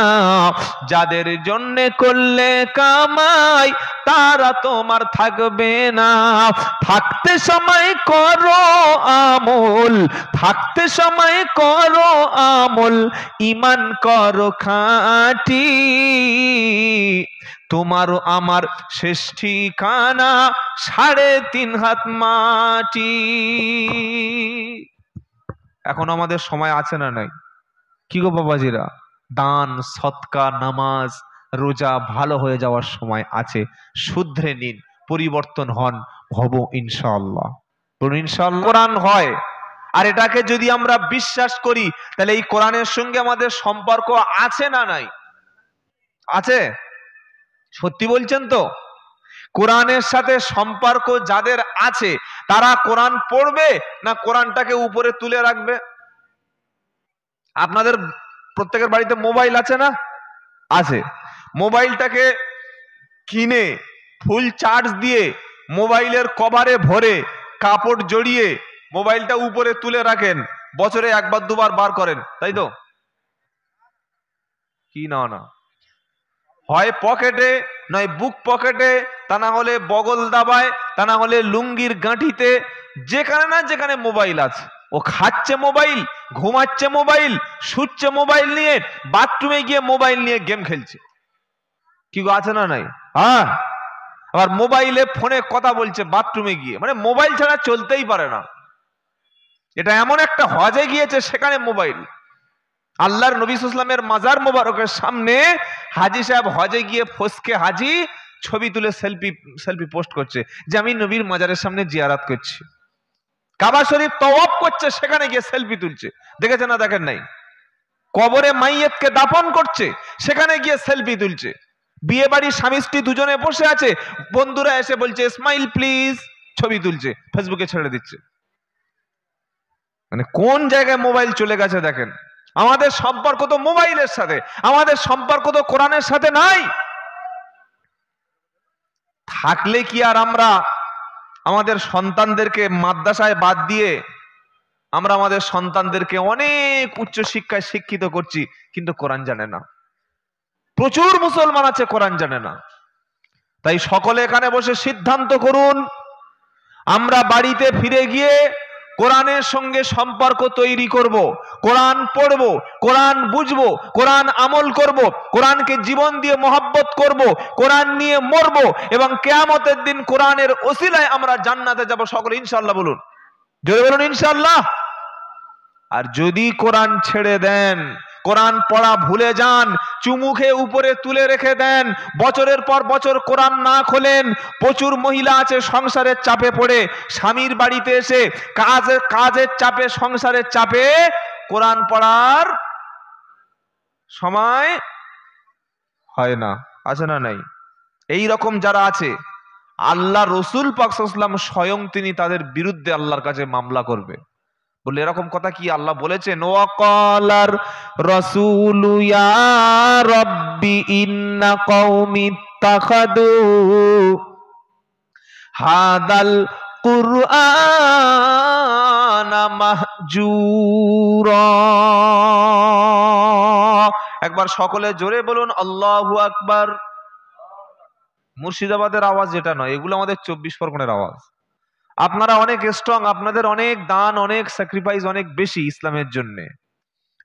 যাদের জন্য করলে কামাই তারা তোমার থাকবে না। থাকতে সময় করো আমল, থাকতে সময় করো আমল, ঈমান করো খাঁটি। তোমারও আমার শেষ ঠিকানা 3.5 হাত মাটি। এখন আমাদের সময় আছে না নাই? কি গো বাবাজিরা, দান সৎকা নামাজ রোজা ভালো হয়ে যাওয়ার সময় আছে। শুধরে নিন, পরিবর্তন হন, হব ইনশাআল্লাহ। বলুন ইনশাআল্লাহ। কোরআন হয়, আর এটাকে যদি আমরা বিশ্বাস করি তাহলে এই কোরআনের সঙ্গে আমাদের সম্পর্ক আছে না নাই? আছে? সত্যি বলছেন তো? কোরআনের সাথে সম্পর্ক যাদের আছে তারা কোরআন পড়বে না কোরআনটাকে উপরে তুলে রাখবে? আপনাদের প্রত্যেকের বাড়িতে মোবাইল আছে না? আছে। মোবাইলটাকে কিনে ফুল চার্জ দিয়ে মোবাইলের কভারে ভরে কাপড় জড়িয়ে মোবাইলটা উপরে তুলে রাখেন, বছরে 1-2 বার করেন, তাই তো? কি না না, হয় পকেটে নয় বুক পকেটে, তা না হলে বগল দাবায়, তা না হলে লুঙ্গির গাঁঠিতে, যেখানে না যেখানে মোবাইল আছে। ও খাচ্ছে মোবাইল, ঘুমাচ্ছে মোবাইল, শুচ্ছে মোবাইল নিয়ে, বাথরুমে গিয়ে মোবাইল নিয়ে গেম খেলছে। কি আছে না নাই? হ্যাঁ, আবার মোবাইলে ফোনে কথা বলছে বাথরুমে গিয়ে, মানে মোবাইল ছাড়া চলতেই পারে না। এটা এমন একটা হজে গিয়েছে, সেখানে মোবাইল। আল্লাহর নবী সাল্লাল্লাহু আলাইহি ওয়াসাল্লামের মাজার মোবারকের সামনে হাজী সাহেব হজে গিয়ে ফসকে হাজী ছবি তুলে সেলফি পোস্ট করছে যে আমি নবীর মাজারের সামনে জিয়ারত করছি। কাবা শরীফ তওয়াফ করছে, সেখানে গিয়ে সেলফি তুলছে। দেখেছেন না দেখেন নাই? কবরে মাইয়েতকে দাফন করছে, সেখানে গিয়ে সেলফি তুলছে। বিয়ে বাড়ি স্বামী স্ত্রী দুজনে বসে আছে, বন্ধুরা এসে বলছে স্মাইল প্লিজ, ছবি তুলছে, ফেসবুকে ছেড়ে দিচ্ছে। মানে কোন জায়গায় মোবাইল চলে গেছে দেখেন। আমাদের সম্পর্ক তো মোবাইলের সাথে, আমাদের সম্পর্ক তো কোরআনের সাথে নাই। থাকলে কি আর আমরা আমাদের সন্তানদেরকে মাদ্রাসায় বাদ দিয়ে আমরা আমাদের সন্তানদেরকে অনেক উচ্চ শিক্ষায় শিক্ষিত করছি, কিন্তু কোরআন জানে না। প্রচুর মুসলমান আছে কোরআন জানে না। তাই সকলে এখানে বসে সিদ্ধান্ত করুন, আমরা বাড়িতে ফিরে গিয়ে কোরআনের সঙ্গে সম্পর্ক তৈরি করব, কোরআন পড়ব, কোরআন বুঝবো, কোরআন আমল করব, কোরআনকে জীবন দিয়ে মহব্বত করব, কোরআন নিয়ে মরব, এবং কিয়ামতের দিন কোরআনের ওসিলায় আমরা জান্নাতে যাব। সকলে ইনশাআল্লাহ বলুন, জোরে বলুন ইনশাআল্লাহ। আর যদি কোরআন ছেড়ে দেন, কোরআন পড়া ভুলে যান, চুমুখে উপরে তুলে রেখে দেন, বছরের পর বছর কোরআন না খোলেন, প্রচুর মহিলা আছে সংসারের চাপে পড়ে স্বামীর বাড়িতে এসে কাজের চাপে, সংসারের চাপে কোরআন পড়ার সময় হয় না। আছে না নাই? এই রকম যারা আছে, আল্লাহ রসুল পাক সাল্লাল্লাহু আলাইহি ওয়াসাল্লাম স্বয়ং তিনি তাদের বিরুদ্ধে আল্লাহর কাছে মামলা করবে। বলে এরকম কথা কি আল্লাহ বলেছেন? ওয়াকালার রাসূলু ইয়া রাব্বি ইন্না কওমি ইত্তাখাদু হাদাল কুরআনা মাহজুরা। একবার সকলে জোরে বলুন আল্লাহু আকবার। মুর্শিদাবাদের আওয়াজ যেটা নয়, এগুলো আমাদের 24 পরগনার আওয়াজ। আপনারা অনেক স্ট্রং, আপনাদের অনেক দান, অনেক স্যাক্রিফাইস অনেক বেশি ইসলামের জন্য।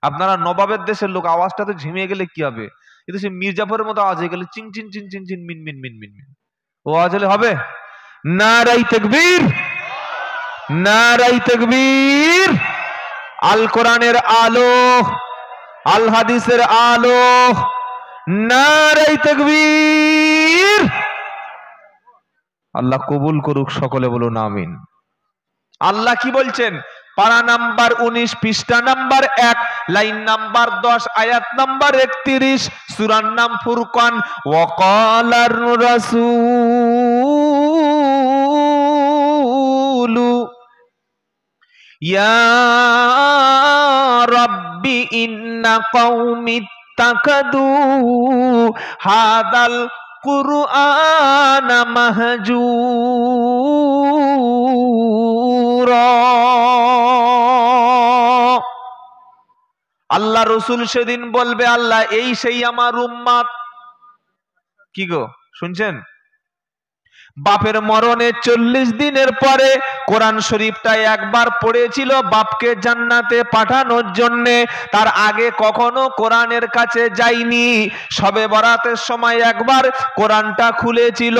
আপনারা নবাবের দেশের লোক, আওয়াজটা তো ঝিমিয়ে গেলে কি হবে? কিন্তু সে মির্জাফরের মতো আওয়াজ হয়ে গেলে চিং চিং চিং চিং চিং মিন মিন মিন মিন মিন, ও আওয়াজ হলে হবে? নারাই তাকবীর, নারাই তাকবীর। আল কোরআনের আলো, আল হাদিসের আলো, নারাই তাকবীর। আল্লাহ কবুল করুক, সকলে বলুন আমিন। আল্লাহ কি বলছেন? পারা নাম্বার 19, পৃষ্ঠা নাম্বার 1, লাইন নাম্বার 10, আয়াত নাম্বার 31, সূরার নাম ফুরকান। ওয়াকালার রাসূলু ইয়া রাব্বি ইন্না কওমি ইত্তাকাদু হাদাল কুরআনা মাহজুরা। আল্লাহ রসুল সেদিন বলবে, আল্লাহ এই সেই আমার উম্মত। কি গো শুনছেন? বাপের মরণে 40 দিনের পরে কোরআন শরীফটা একবার পড়েছিল বাপকে জান্নাতে পাঠানোর জন্যে। তার আগে কখনো কোরআনের কাছে যায়নি। শবে বরাতের সময় একবার কোরআনটা খুলেছিল,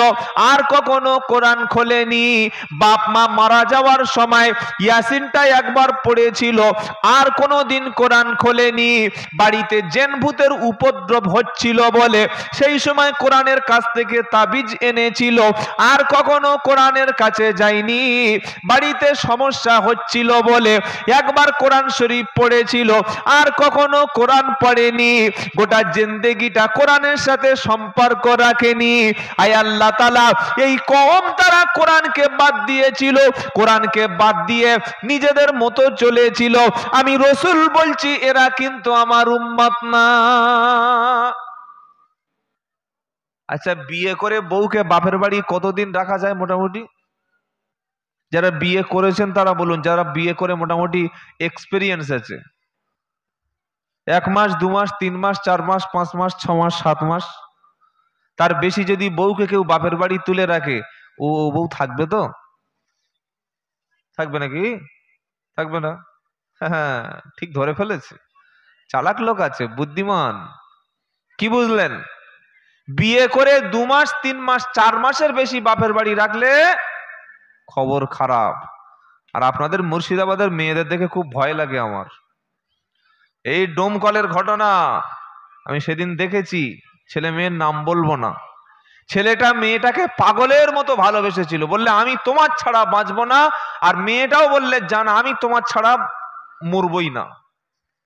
আর কখনো কোরআন খোলেনি। বাপ মা মারা যাওয়ার সময় ইয়াসিনটা একবার পড়েছিল, আর কোনো দিন কোরআন খোলেনি। বাড়িতে জেন ভূতের উপদ্রব হচ্ছিল বলে সেই সময় কোরআনের কাছ থেকে তাবিজ এনেছিল, আর কখনো কোরআনের কাছে যায়নি। বাড়িতে সমস্যা হচ্ছিল বলে একবার কোরআন শরীফ পড়েছিল, আর কখনো কোরআন পড়েনি। গোটা জিন্দেগিটা কোরআনের সাথে সম্পর্ক রাখেনি। আয় আল্লাহ তাআলা, এই কওম তারা কোরআনকে বাদ দিয়েছিল, কোরআনকে বাদ দিয়ে নিজেদের মতো চলেছিল। আমি রসুল বলছি এরা কিন্তু আমার উম্মত না। আচ্ছা, বিয়ে করে বউকে বাপের বাড়ি কতদিন রাখা যায় মোটামুটি? যারা বিয়ে করেছেন তারা বলুন, যারা বিয়ে করে মোটামুটি এক্সপেরিয়েন্স আছে। 1 মাস, 2 মাস, 3 মাস, 4 মাস, 5 মাস, 6 মাস, 7 মাস, তার বেশি যদি বউকে কেউ বাপের বাড়ি তুলে রাখে, ও বউ থাকবে তো? থাকবে নাকি? থাকবে না? হ্যাঁ, ঠিক ধরে ফেলেছে। চালাক লোক আছে, বুদ্ধিমান। কি বুঝলেন? বিয়ে করে 2 মাস, 3 মাস, 4 মাসের বেশি বাপের বাড়ি রাখলে খবর খারাপ। আর আপনাদের মুর্শিদাবাদের মেয়েদের দেখে খুব ভয় লাগে আমার। এই ডোমকলের ঘটনা আমি সেদিন দেখেছি, ছেলে মেয়ের নাম বলবো না। ছেলেটা মেয়েটাকে পাগলের মতো ভালোবেসেছিল, বললে আমি তোমার ছাড়া বাঁচবো না। আর মেয়েটাও বললে জানা আমি তোমার ছাড়া মরবই না।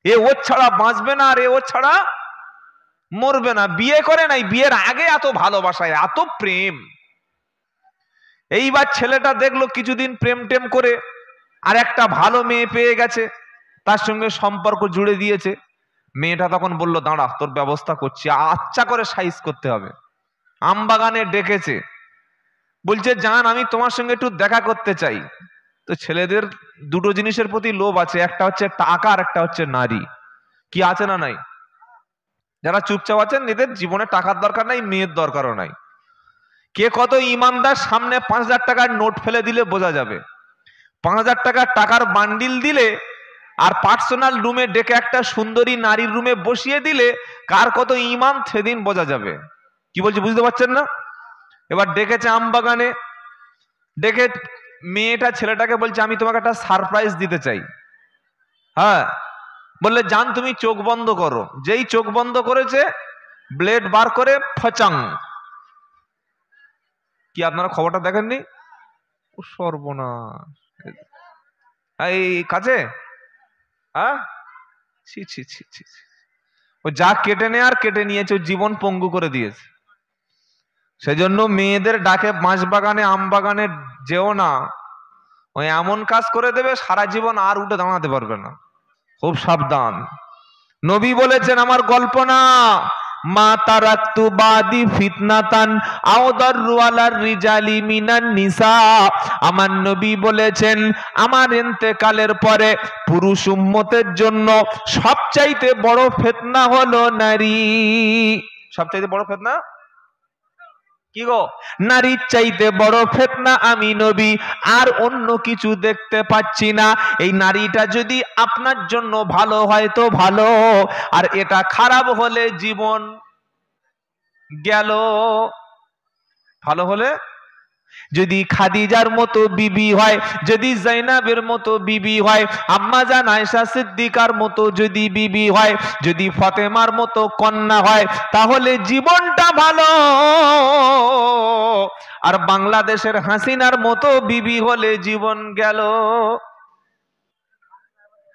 এ ওর ছাড়া বাঁচবে না, আর এ ওর ছাড়া মরবে না। বিয়ে করে নাই, বিয়ের আগে এত ভালোবাসায়, এত প্রেম। এইবার ছেলেটা দেখলো কিছুদিন প্রেম টেম করে আর একটা ভালো মেয়ে পেয়ে গেছে, তার সঙ্গে সম্পর্ক জুড়ে দিয়েছে। মেয়েটা তখন বলল, দাঁড়া তোর ব্যবস্থা করছি। আচ্ছা করে সাইজ করতে হবে। আমবাগানে ডেকেছে, বলছে জান আমি তোমার সঙ্গে একটু দেখা করতে চাই। তো ছেলেদের দুটো জিনিসের প্রতি লোভ আছে, একটা হচ্ছে টাকা আর একটা হচ্ছে নারী। কি আছে না নাই? যারা চুপচাপ আছেন এদের জীবনে টাকার দরকার নাই, মেয়ের দরকারও নাই। কে কত ইমানদার, সামনে 5,000 টাকার নোট ফেলে দিলে বোঝা যাবে। 5,000 টাকার টাকার বান্ডিল দিলে আর পার্সোনাল রুমে ডেকে একটা সুন্দরী নারীর রুমে বসিয়ে দিলে কার কত ইমান সেদিন বোঝা যাবে। কি বলছি বুঝতে পারছেন না? এবার ডেকেছে আমবাগানে, ডেকে মেয়েটা ছেলেটাকে বলছে আমি তোমাকে একটা সারপ্রাইজ দিতে চাই। হ্যাঁ, বললে জান তুমি চোখ বন্ধ করো। যেই চোখ বন্ধ করেছে, ব্লেড বার করে ফচাং। কি আপনারা খবরটা দেখেননি? ও সর্বনাশ, এই কাছে। হ্যাঁ, ছি ছি ছি ছি। ও যা কেটে নেয় আর কেটে নিয়েছে, ও জীবন পঙ্গু করে দিয়েছে। সেজন্য মেয়েদের ডাকে বাঁশবাগানে আমবাগানে যেও না, ওই এমন কাজ করে দেবে সারা জীবন আর উঠে দাঁড়াতে পারবে না। খুব সাবধান। নবী বলেছেন, আমার গল্প না, মা তারাকতু বাদি ফিতনাতান আও দাররু আলার রিজালি মিনান নিসা। আমার নবী বলেছেন আমার ইন্তেকালের পরে পুরুষ উম্মতের জন্য সবচাইতে বড় ফিতনা হলো নারী। সবচাইতে বড় ফিতনা কি গো? নারীর চাইতে বড় ফিতনা আমি নবী আর অন্য কিছু দেখতে পাচ্ছি না। এই নারীটা যদি আপনার জন্য ভালো হয় তো ভালো, আর এটা খারাপ হলে জীবন গেল। ভালো হলে যদি খাদিজার মতো বিবি হয়, যদি জাইনাবের মতো বিবি হয়, আম্মা জান আয়েশা সিদ্দিকার মতো যদি বিবি হয়, যদি ফাতেমার মতো কন্যা হয়, তাহলে জীবনটা ভালো। আর বাংলাদেশের হাসিনার মতো বিবি হলে জীবন গেল।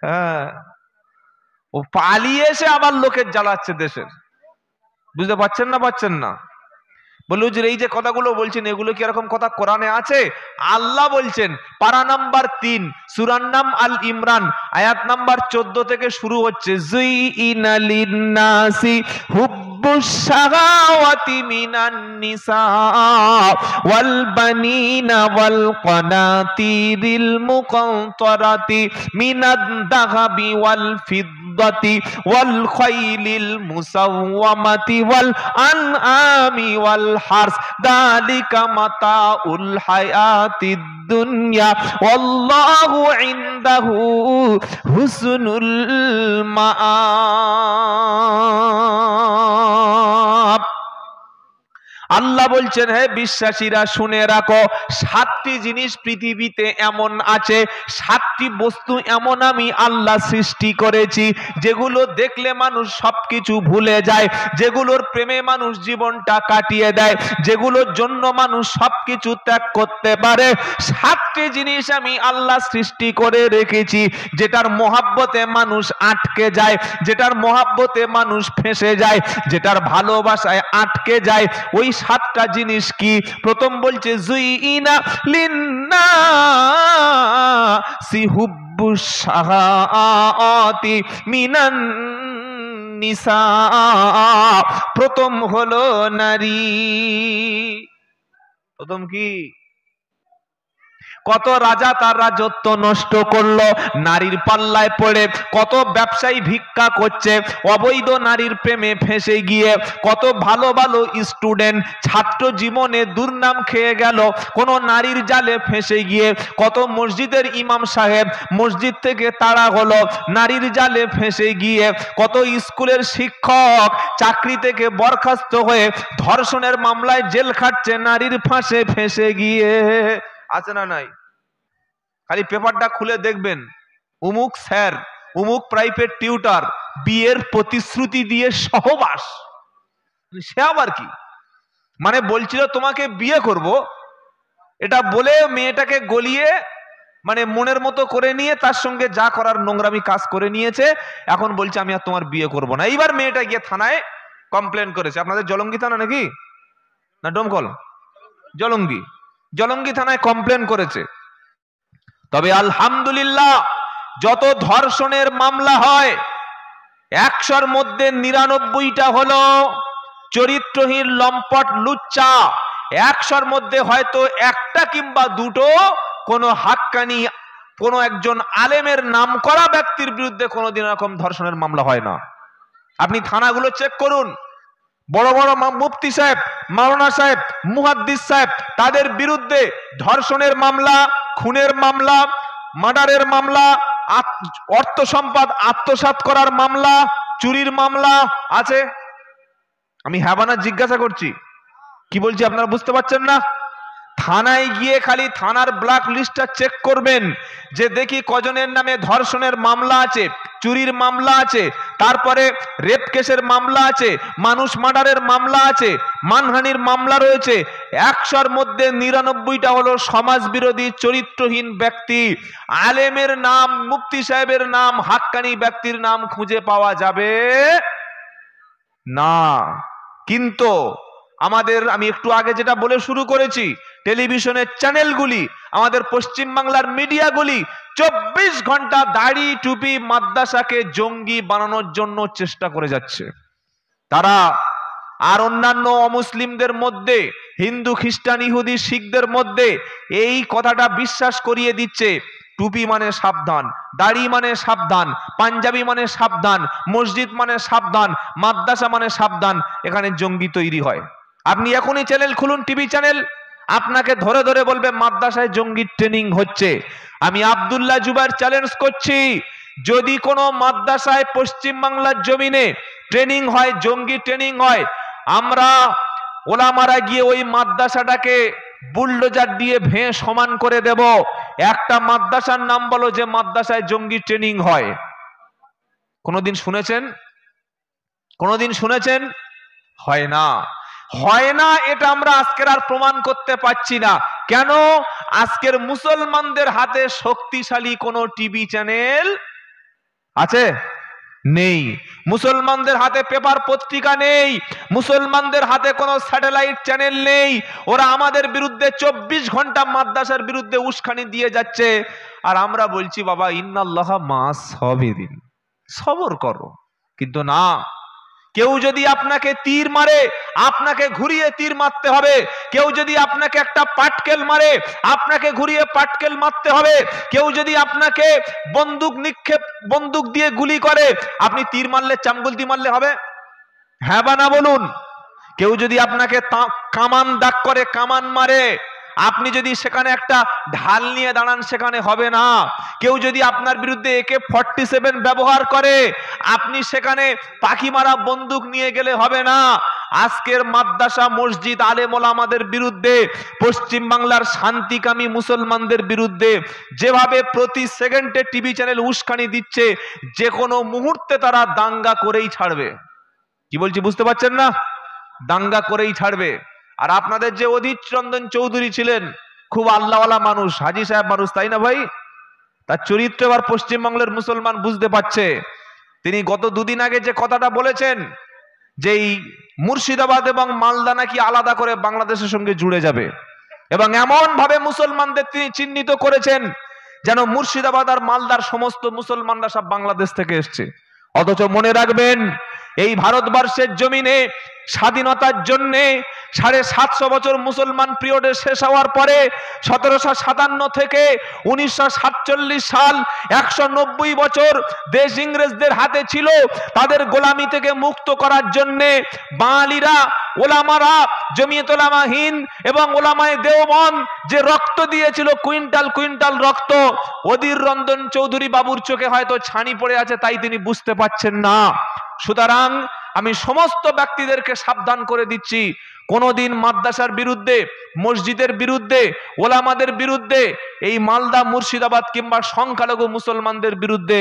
হ্যাঁ, ও পালিয়ে এসে আবার লোকের জ্বালাচ্ছে দেশের। বুঝতে পারছেন না? পাচ্ছেন না? বলল হুজুর এই যে কথাগুলো বলছেন এগুলো কি এরকম কথা কোরআনে আছে? আল্লাহ বলছেন পারা নাম্বার 3 সূরার নাম আল ইমরান আয়াত নাম্বার 14 থেকে শুরু হচ্ছে, যুইনা লিন্নাসি হুব্বুশ শাহাওয়াতি মিনান নিসা ওয়াল বানিনা ওয়াল কানাতিরিল মুকান্তারাতি মিনাদ দাহাবি ওয়াল ফিদ্দাতি ওয়াল খাইলিল মুসাওয়ামাতি ওয়াল আনআমি ওয়াল হারস যালিকা মাতাউল হায়াতিদ দুনিয়া ওয়াল্লাহু ইনদাহু হুসনুল মাআব। আল্লাহ বলছেন হে বিশ্বাসীরা শুনে রাখো, 7টি জিনিস পৃথিবীতে এমন আছে, 7টি বস্তু এমন আমি আল্লাহ সৃষ্টি করেছি যেগুলো দেখলে মানুষ সবকিছু ভুলে যায়, যেগুলোর প্রেমে মানুষ জীবনটা কাটিয়ে দেয়, যেগুলোর জন্য মানুষ সবকিছু ত্যাগ করতে পারে। 7টি জিনিস আমি আল্লাহ সৃষ্টি করে রেখেছি যেটার মহাব্বতে মানুষ আটকে যায়, যেটার মহাব্বতে মানুষ ফেঁসে যায়, যেটার ভালোবাসায় আটকে যায়। ওই 7টা জিনিস কি? প্রথম বলছে যুইনা লিন্নাসি হুব্বুশ শাহাওয়াতি মিনান নিসা। প্রথম হলো নারী। প্রথম কি? কত রাজা তার রাজত্ব নষ্ট করলো নারীর পাল্লায় পড়ে, কত ব্যবসায়ী ভিক্ষা করছে অবৈধ নারীর প্রেমে ফেঁসে গিয়ে, কত ভালো ভালো স্টুডেন্ট ছাত্র জীবনে দুর্নাম খেয়ে গেল কোন নারীর জালে ফেঁসে গিয়ে, কত মসজিদের ইমাম সাহেব মসজিদ থেকে তাড়া হলো নারীর জালে ফেঁসে গিয়ে, কত স্কুলের শিক্ষক চাকরি থেকে বরখাস্ত হয়ে ধর্ষণের মামলায় জেল খাটছে নারীর ফাঁসে ফেঁসে গিয়ে। আছে না নাই? খালি পেপারটা খুলে দেখবেন, উমুক স্যার উমুক প্রাইভেট টিউটার বিয়ের প্রতিশ্রুতি দিয়ে সহবাস। সে আবার কি? মানে বলছিল তোমাকে বিয়ে করব, এটা বলে মেয়েটাকে গলিয়ে মানে মনের মতো করে নিয়ে তার সঙ্গে যা করার নোংরামি কাজ করে নিয়েছে, এখন বলছে আমি আর তোমার বিয়ে করব না। এইবার মেয়েটা গিয়ে থানায় কমপ্লেন করেছে। আপনাদের জলঙ্গি থানা নাকি না ডোমকল? জলঙ্গি থানায় কমপ্লেন করেছে। তবে আলহামদুলিল্লাহ যত ধর্ষণের মামলা হয় 100-র মধ্যে 99টা হলো চরিত্রহীন লম্পট লুচ্চা। 100-র মধ্যে হয়তো একটা কিংবা দুটো কোনো হাক্কানি কোনো একজন আলেমের নাম করা ব্যক্তির বিরুদ্ধে কোনোদিন এরকম ধর্ষণের মামলা হয় না। আপনি থানাগুলো চেক করুন, বড় বড় মুফতি সাহেব, মাওলানা সাহেব, মুহাদ্দিস সাহেব, তাদের বিরুদ্ধে ধর্ষণের মামলা, খুনের মামলা, মার্ডারের মামলা, অর্থ সম্পদ আত্মসাৎ করার মামলা, চুরির মামলা আছে। আমি হ্যাবানা জিজ্ঞাসা করছি, কি বলছি আপনারা বুঝতে পারছেন না? থানায় গিয়ে খালি থানার ব্ল্যাক লিস্টটা চেক করবেন যে দেখি কজনের নামে ধর্ষণের মামলা আছে, চুরির মামলা আছে, তারপরে রেপ কেসের মামলা আছে, মানুষ মার্ডারের মামলা আছে, মানহানির মামলা রয়েছে। 100-র মধ্যে 99টা হলো সমাজ বিরোধী চরিত্রহীন ব্যক্তি। আলেমের নাম, মুফতি সাহেবের নাম, হাক্কানি ব্যক্তির নাম খুঁজে পাওয়া যাবে না। কিন্তু আমাদের, আমি একটু আগে যেটা বলে শুরু করেছি, টেলিভিশনের চ্যানেলগুলি, আমাদের পশ্চিম বাংলার মিডিয়াগুলি 24 ঘন্টা দাড়ি টুপি মাদ্রাসাকে জঙ্গি বানানোর জন্য চেষ্টা করে যাচ্ছে। তারা আর অন্যান্য অমুসলিমদের মধ্যে, হিন্দু খ্রিস্টান ইহুদি শিখদের মধ্যে এই কথাটা বিশ্বাস করিয়ে দিচ্ছে, টুপি মানে সাবধান, দাড়ি মানে সাবধান, পাঞ্জাবি মানে সাবধান, মসজিদ মানে সাবধান, মাদ্রাসা মানে সাবধান, এখানে জঙ্গি তৈরি হয়। আপনি এখনই চ্যানেল খুলুন, টিভি চ্যানেল, আপনাকে ধরে ধরে বলবে মাদ্রাসায় জঙ্গির ট্রেনিং হচ্ছে। আমি আব্দুল্লাহ জুবাইর চ্যালেঞ্জ করছি, যদি কোনো মাদ্রাসায় পশ্চিম বাংলার জমিনে ট্রেনিং হয়, জঙ্গি ট্রেনিং হয়, আমরা ওলামারা গিয়ে ওই মাদ্রাসাটাকে বুলডোজার দিয়ে ভেঙে সমান করে দেব। একটা মাদ্রাসার নাম বলো যে মাদ্রাসায় জঙ্গি ট্রেনিং হয়। কোনোদিন শুনেছেন? কোনোদিন শুনেছেন? হয় না, হয় না। এটা আমরা আজকের আর প্রমাণ করতে পারছি না। কেন? আজকের মুসলমানদের হাতে শক্তিশালী কোনো টিভি চ্যানেল আছে? নেই। মুসলমানদের হাতে পেপার পত্রিকা নেই, মুসলমানদের হাতে কোনো স্যাটেলাইট চ্যানেল নেই। ওরা আমাদের বিরুদ্ধে 24 ঘন্টা মাদ্রাসার বিরুদ্ধে উস্কানি দিয়ে যাচ্ছে, আর আমরা বলছি বাবা ইন্নাল্লাহ মাস সাবিরিন, সবর করো। কিন্তু না, কেউ যদি আপনাকে তীর মারে আপনাকে ঘুরিয়ে তীর মারতে হবে, কেউ যদি আপনাকে একটা পাটকেল মারে আপনাকে ঘুরিয়ে পাটকেল মারতে হবে, কেউ যদি আপনাকে বন্দুক দিয়ে গুলি করে আপনি তীর মারলে চামগুলতি মারলে হবে? হ্যাঁ বা না বলুন। কেউ যদি আপনাকে কামান দাগ করে কামান মারে আপনি যদি সেখানে একটা ঢাল নিয়ে দাঁড়ান সেখানে হবে না। কেউ যদি আপনার বিরুদ্ধে AK-47 ব্যবহার করে আপনি সেখানে পাখি মারা বন্দুক নিয়ে গেলে হবে না। আজকের মাদ্রাসা মসজিদ আলেম ওলামাদের বিরুদ্ধে, পশ্চিম বাংলার শান্তিকামী মুসলমানদের বিরুদ্ধে যেভাবে প্রতি সেকেন্ডে টিভি চ্যানেল উস্কানি দিচ্ছে, যে কোনো মুহূর্তে তারা দাঙ্গা করেই ছাড়বে। কি বলছি বুঝতে পারছেন না? দাঙ্গা করেই ছাড়বে। আর আপনাদের যে অধীর রঞ্জন চৌধুরী ছিলেন, খুব আল্লাহওয়ালা মানুষ, হাজী সাহেব মানুষ, তাই না ভাই? তার চরিত্র এবার পশ্চিমবাংলার মুসলমান বুঝতে পারছে। তিনি গত দুদিন আগে যে কথাটা বলেছেন যে এই মুর্শিদাবাদ এবং মালদা নাকি আলাদা করে বাংলাদেশের সঙ্গে জুড়ে যাবে, এবং এমন ভাবে মুসলমানদের তিনি চিহ্নিত করেছেন যেন মুর্শিদাবাদ আর মালদার সমস্ত মুসলমানরা সব বাংলাদেশ থেকে এসছে। অথচ মনে রাখবেন, এই ভারতবর্ষের জমিনে স্বাধীনতার জন্যে 750 বছর মুসলমান পিরিয়ডে শেষ হওয়ার পরে 1757 থেকে 1947 সাল 190 বছর দেশ ইংরেজদের হাতে ছিল। তাদের গোলামি থেকে মুক্ত করার জন্যে বাঙালিরা, ওলামারা, জমিয়ত ওলামা হিন্দ এবং ওলামায়ে দেওবন্দ যে রক্ত দিয়েছিল, কুইন্টাল কুইন্টাল রক্ত, অধীর রঞ্জন চৌধুরী বাবুর চোখে হয়তো ছানি পড়ে আছে, তাই তিনি বুঝতে পাচ্ছেন না। সুতরাং আমি সমস্ত ব্যক্তিদেরকে সাবধান করে দিচ্ছি, কোনোদিন মাদ্রাসার বিরুদ্ধে, মসজিদের বিরুদ্ধে, ওলামাদের বিরুদ্ধে, এই মালদা মুর্শিদাবাদ কিংবা সংখ্যালঘু মুসলমানদের বিরুদ্ধে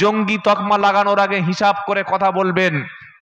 জঙ্গি তকমা লাগানোর আগে হিসাব করে কথা বলবেন।